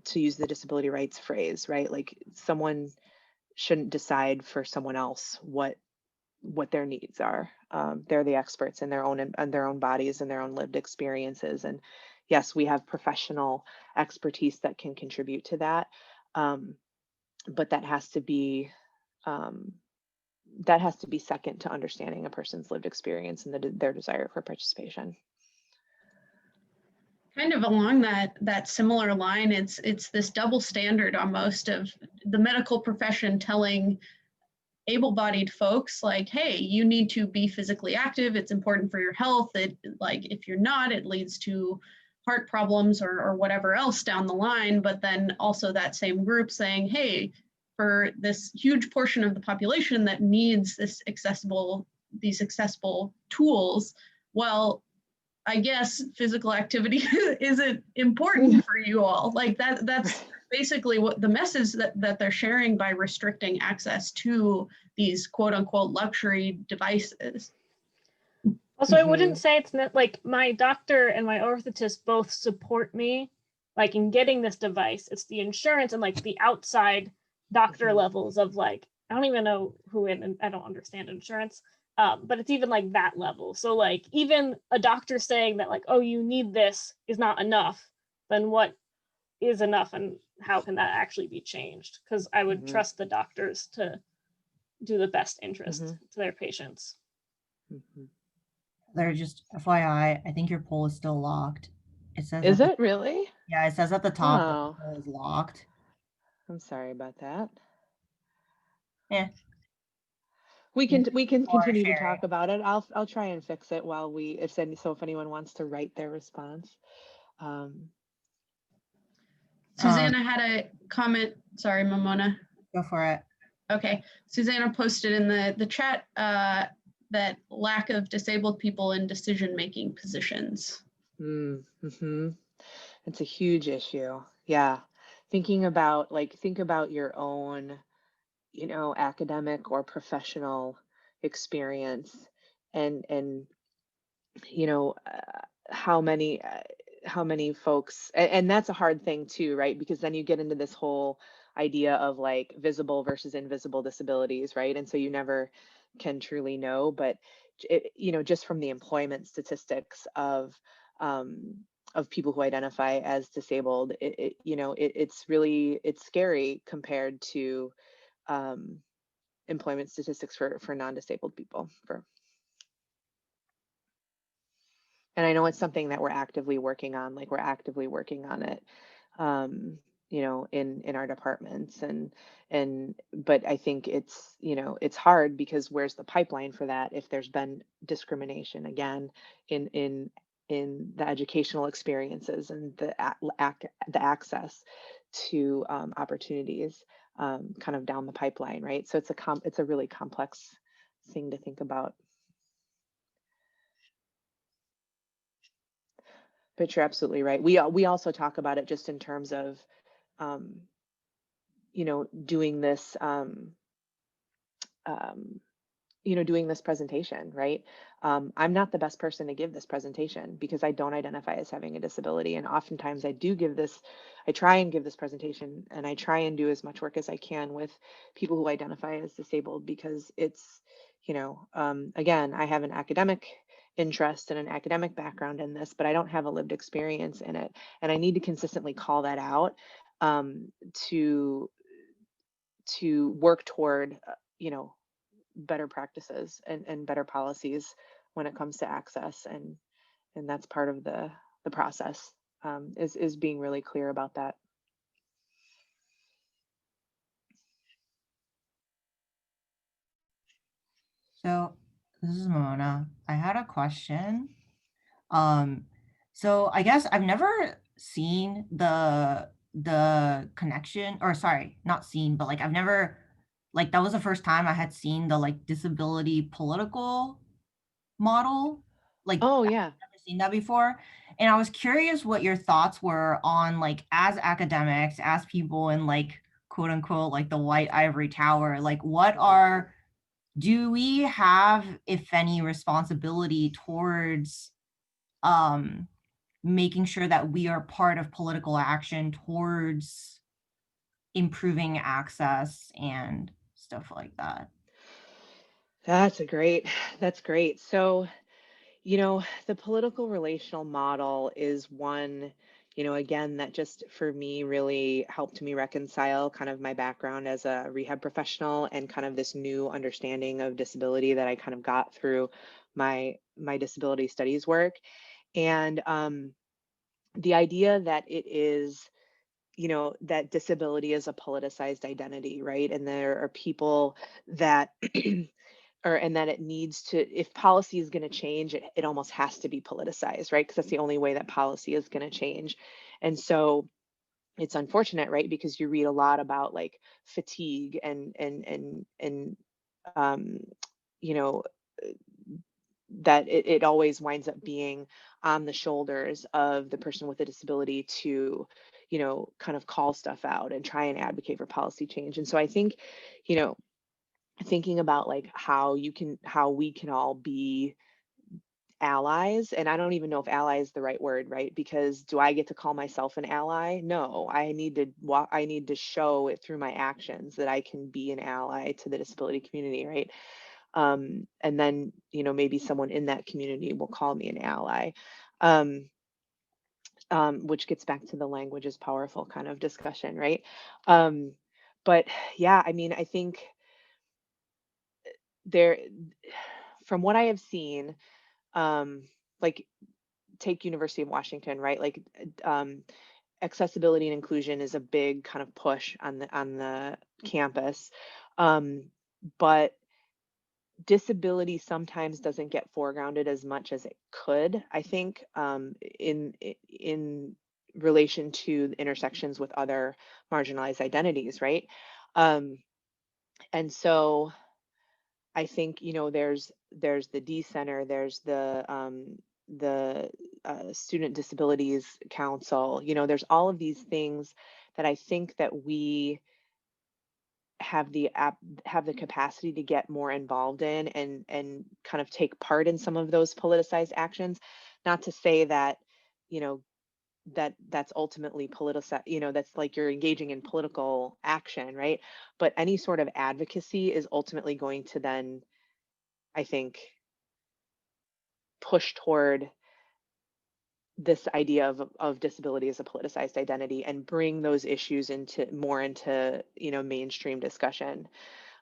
to use the disability rights phrase, right? Like someone shouldn't decide for someone else what their needs are. They're the experts in their own bodies and their own lived experiences. And yes, we have professional expertise that can contribute to that. But that has to be second to understanding a person's lived experience and their desire for participation. Kind of along that similar line, it's this double standard almost of the medical profession telling able-bodied folks like, hey, you need to be physically active. It's important for your health. If you're not, it leads to heart problems or whatever else down the line. But then also that same group saying, hey, for this huge portion of the population that needs these accessible tools, well, I guess physical activity isn't important for you all. Like that's basically what the message that they're sharing by restricting access to these quote unquote luxury devices. Also, I wouldn't say it's not like my doctor and my orthotist both support me like in getting this device. It's the insurance and like the outside doctor levels of like, I don't even know who and I don't understand insurance. But it's even like that level. So like even a doctor saying that like, oh, you need this is not enough, then what is enough and how can that actually be changed? Because I would trust the doctors to do the best interest to their patients. They're just FYI, I think your poll is still locked. It says Is it really? Yeah, it says at the top that the poll is locked. I'm sorry about that. Yeah. We can continue to talk about it. I'll try and fix it while if anyone wants to write their response. Susanna had a comment. Sorry, Mamona. Go for it. Okay, Susanna posted in the chat that lack of disabled people in decision-making positions. It's a huge issue. Yeah, think about your own, academic or professional experience, and how many folks, and that's a hard thing too, right? Because then you get into this whole idea of like visible versus invisible disabilities, right? And so you never can truly know, but just from the employment statistics of people who identify as disabled, it's scary compared to employment statistics for non-disabled people. And I know it's something that we're actively working on. Like we're actively working on it, in our departments, but I think it's hard because where's the pipeline for that if there's been discrimination again in the educational experiences and the access to opportunities kind of down the pipeline, right? So it's a really complex thing to think about. But you're absolutely right. We also talk about it just in terms of, doing this doing this presentation, right? I'm not the best person to give this presentation because I don't identify as having a disability. And oftentimes I try and give this presentation, and I try and do as much work as I can with people who identify as disabled, because it's, again, I have an academic interest and an academic background in this, but I don't have a lived experience in it. And I need to consistently call that out, to work toward, better practices and better policies when it comes to access, and that's part of the process, is being really clear about that. So this is Mona. I had a question. So I guess I've never seen the connection, or sorry, not seen, but like I've never, like that was the first time I had seen the like disability political model. Like Oh I've yeah. never seen that before. And I was curious what your thoughts were on, like, as academics, as people in like quote unquote like the white ivory tower, like do we have, if any, responsibility towards making sure that we are part of political action towards improving access and stuff like that? That's great. So, the political relational model is one, again, that just for me really helped me reconcile kind of my background as a rehab professional and kind of this new understanding of disability that I kind of got through my disability studies work. And the idea that it is, that disability is a politicized identity, right? And there are people that and that it needs to, if policy is going to change, it almost has to be politicized, right? Because that's the only way that policy is going to change. And so it's unfortunate, right? Because you read a lot about like fatigue and um, you know, that it always winds up being on the shoulders of the person with a disability to, kind of call stuff out and try and advocate for policy change. And so I think, you know, thinking about like how we can all be allies, and I don't even know if ally is the right word, right? Because do I get to call myself an ally? No, I need to show it through my actions that I can be an ally to the disability community, right? And then, maybe someone in that community will call me an ally. um, which gets back to the language is powerful kind of discussion, right? um, but yeah, I mean, I think there, from what I have seen, like take University of Washington, right? Like accessibility and inclusion is a big kind of push on the campus. But disability sometimes doesn't get foregrounded as much as it could, I think, in relation to the intersections with other marginalized identities, right? Um, and so I think, there's the D Center, there's the Student Disabilities Council, there's all of these things that I think that we have the capacity to get more involved in and kind of take part in some of those politicized actions. Not to say that, you know, that's ultimately politicized, that's like you're engaging in political action, right? But any sort of advocacy is ultimately going to then, I think, push toward this idea of disability as a politicized identity and bring those issues into mainstream discussion.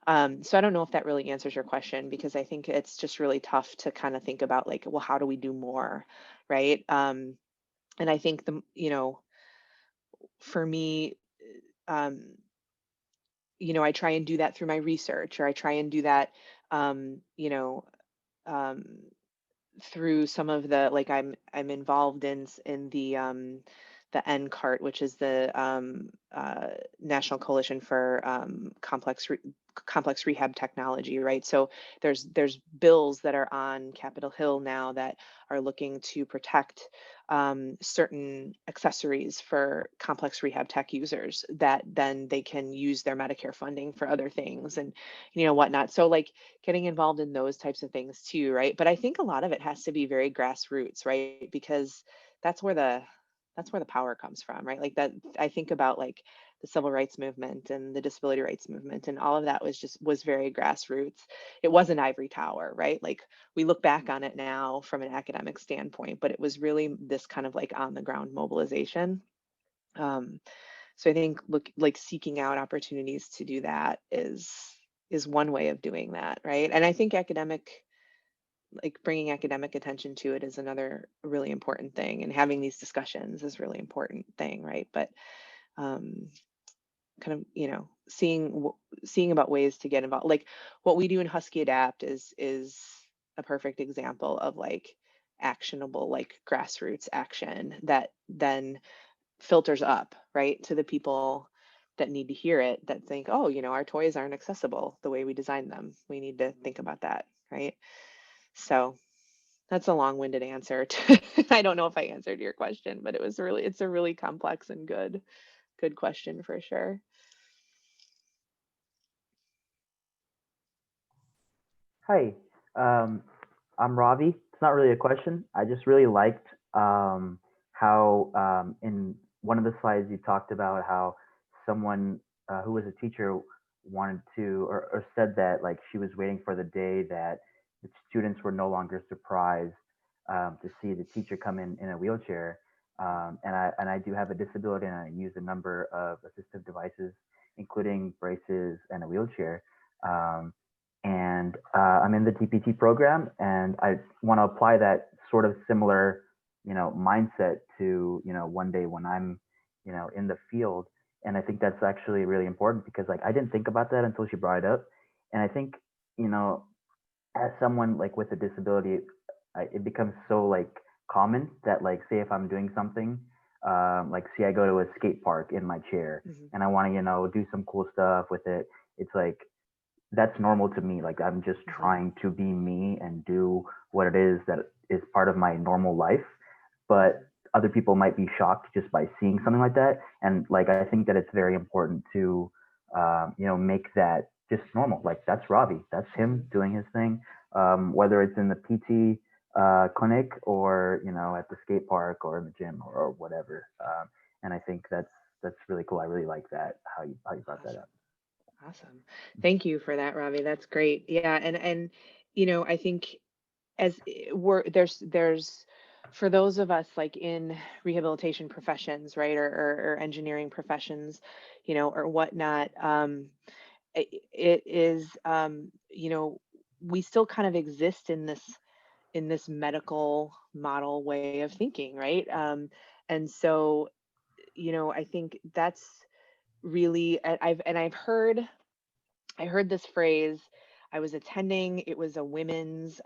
So I don't know if that really answers your question, because I think it's just really tough to kind of think about like, well, how do we do more, right? And I think for me, um, I try and do that through my research, or I try and do that, um, through some of the, like, I'm involved in the the NCART, which is the National Coalition for Complex Rehab Technology, right? So there's bills that are on Capitol Hill now that are looking to protect certain accessories for complex rehab tech users, that then they can use their Medicare funding for other things and, you know, whatnot. So like getting involved in those types of things too, right? But I think a lot of it has to be very grassroots, right? Because that's where the power comes from, right? Like that, I think about like the civil rights movement and the disability rights movement, and all of that was very grassroots. It wasn't ivory tower, right? Like we look back on it now from an academic standpoint, but it was really this kind of like on the ground mobilization. So I think like seeking out opportunities to do that is one way of doing that, right? And I think bringing academic attention to it is another really important thing, and having these discussions is really important thing, right? But kind of, you know, seeing about ways to get involved. Like what we do in HuskyADAPT is a perfect example of like actionable, like grassroots action that then filters up, right, to the people that need to hear it, that think, oh, you know, our toys aren't accessible the way we designed them. We need to think about that, right? So that's a long-winded answer to, I don't know if I answered your question, but it's a really complex and good question for sure. Hi, I'm Ravi. It's not really a question. I just really liked how in one of the slides you talked about how someone who was a teacher wanted to, or said that like she was waiting for the day that the students were no longer surprised to see the teacher come in a wheelchair. And I do have a disability, and I use a number of assistive devices, including braces and a wheelchair. And I'm in the TPT program, and I want to apply that sort of similar, you know, mindset to, you know, one day when I'm, you know, in the field. And I think that's actually really important, because like I didn't think about that until she brought it up. And I think, you know, as someone like with a disability, it becomes so like common that like, say if I'm doing something, like say I go to a skate park in my chair and I want to, you know, do some cool stuff with it. It's like, that's normal to me. Like I'm just trying to be me and do what it is that is part of my normal life. But other people might be shocked just by seeing something like that. And like, I think that it's very important to, you know, make that just normal. Like that's Ravi, that's him doing his thing. Whether it's in the PT clinic or, you know, at the skate park or in the gym or whatever. And I think that's really cool. I really like that, how you brought that up. Awesome. Thank you for that, Ravi. That's great. Yeah. And, you know, I think as there's for those of us like in rehabilitation professions, right, or engineering professions, you know, or whatnot, it is, you know, we still kind of exist in this medical model way of thinking, right? And so, you know, I think that's really, I heard this phrase. I was attending, it was a women's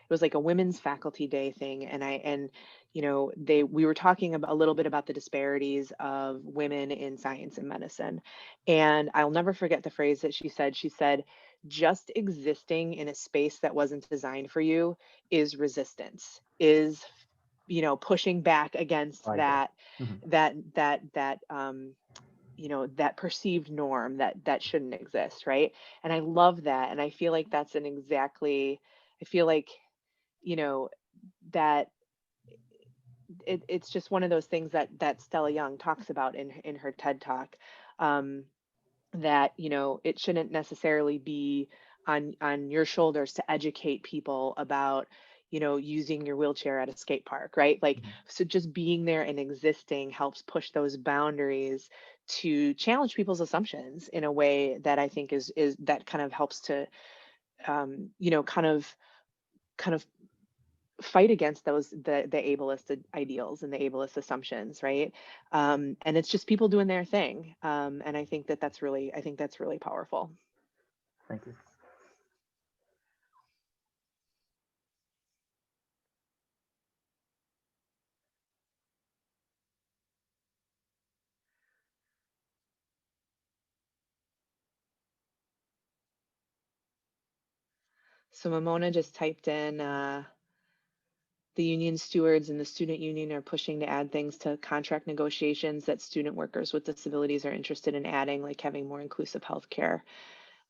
it was like a women's faculty day thing, and you know, we were talking about a little bit about the disparities of women in science and medicine, and I'll never forget the phrase that she said. She said, just existing in a space that wasn't designed for you is resistance, is, you know, pushing back against that you know, that perceived norm that shouldn't exist, right? And I love that, and I feel like that's I feel like, you know, that it's just one of those things that Stella Young talks about in her TED Talk, that, you know, it shouldn't necessarily be on your shoulders to educate people about, you know, using your wheelchair at a skate park, right? Like, so just being there and existing helps push those boundaries to challenge people's assumptions in a way that I think is that kind of helps to, you know, kind of fight against the ableist ideals and the ableist assumptions, right? And it's just people doing their thing, and I think that's really powerful. Thank you. So Mamona just typed in the union stewards and the student union are pushing to add things to contract negotiations that student workers with disabilities are interested in adding, like having more inclusive healthcare.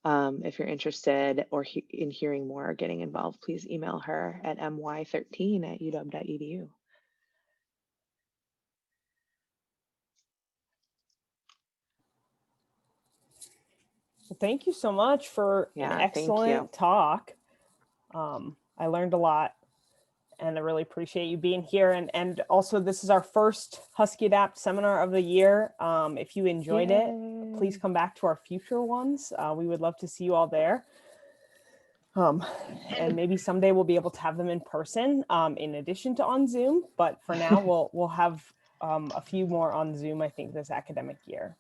If you're interested or in hearing more or getting involved, please email her at my13@uw.edu. Well, thank you so much for an Yeah, thank you. excellent talk. I learned a lot, and I really appreciate you being here. And also, this is our first HuskyADAPT seminar of the year. If you enjoyed it, please come back to our future ones. We would love to see you all there. And maybe someday we'll be able to have them in person, in addition to on Zoom. But for now, we'll have a few more on Zoom, I think, this academic year.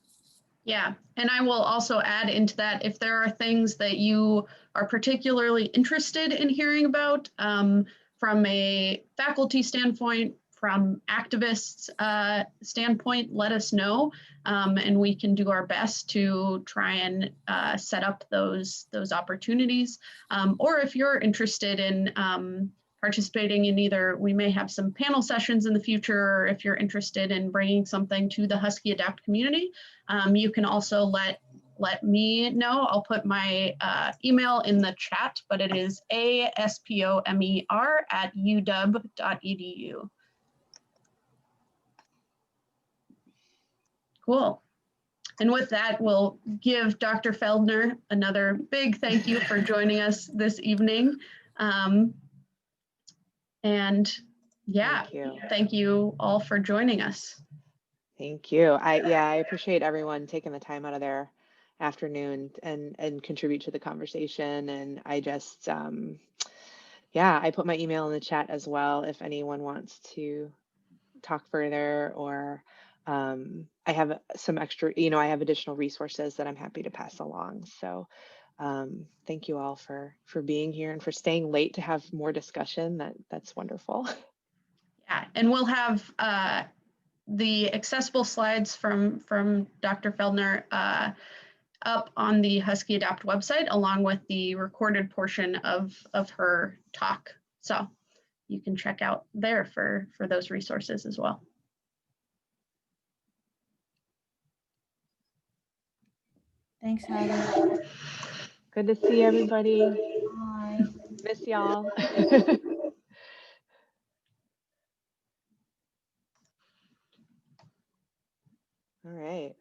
Yeah, and I will also add into that, if there are things that you are particularly interested in hearing about from a faculty standpoint, from activists standpoint, let us know, and we can do our best to try and set up those opportunities. Or if you're interested in participating in either, we may have some panel sessions in the future, or if you're interested in bringing something to the HuskyADAPT community, you can also let me know. I'll put my email in the chat, but it is aspomer@uw.edu. Cool. And with that, we'll give Dr. Feldner another big thank you for joining us this evening. And yeah, thank you all for joining us. Thank you. I appreciate everyone taking the time out of their afternoon and contribute to the conversation. And I just, I put my email in the chat as well if anyone wants to talk further, or I have some extra, I have additional resources that I'm happy to pass along. So thank you all for being here and for staying late to have more discussion. That's wonderful. Yeah, and we'll have the accessible slides from Dr. Feldner up on the HuskyADAPT website, along with the recorded portion of her talk. So you can check out there for those resources as well. Thanks, Heather. Good to see everybody. Bye. Miss y'all. All right.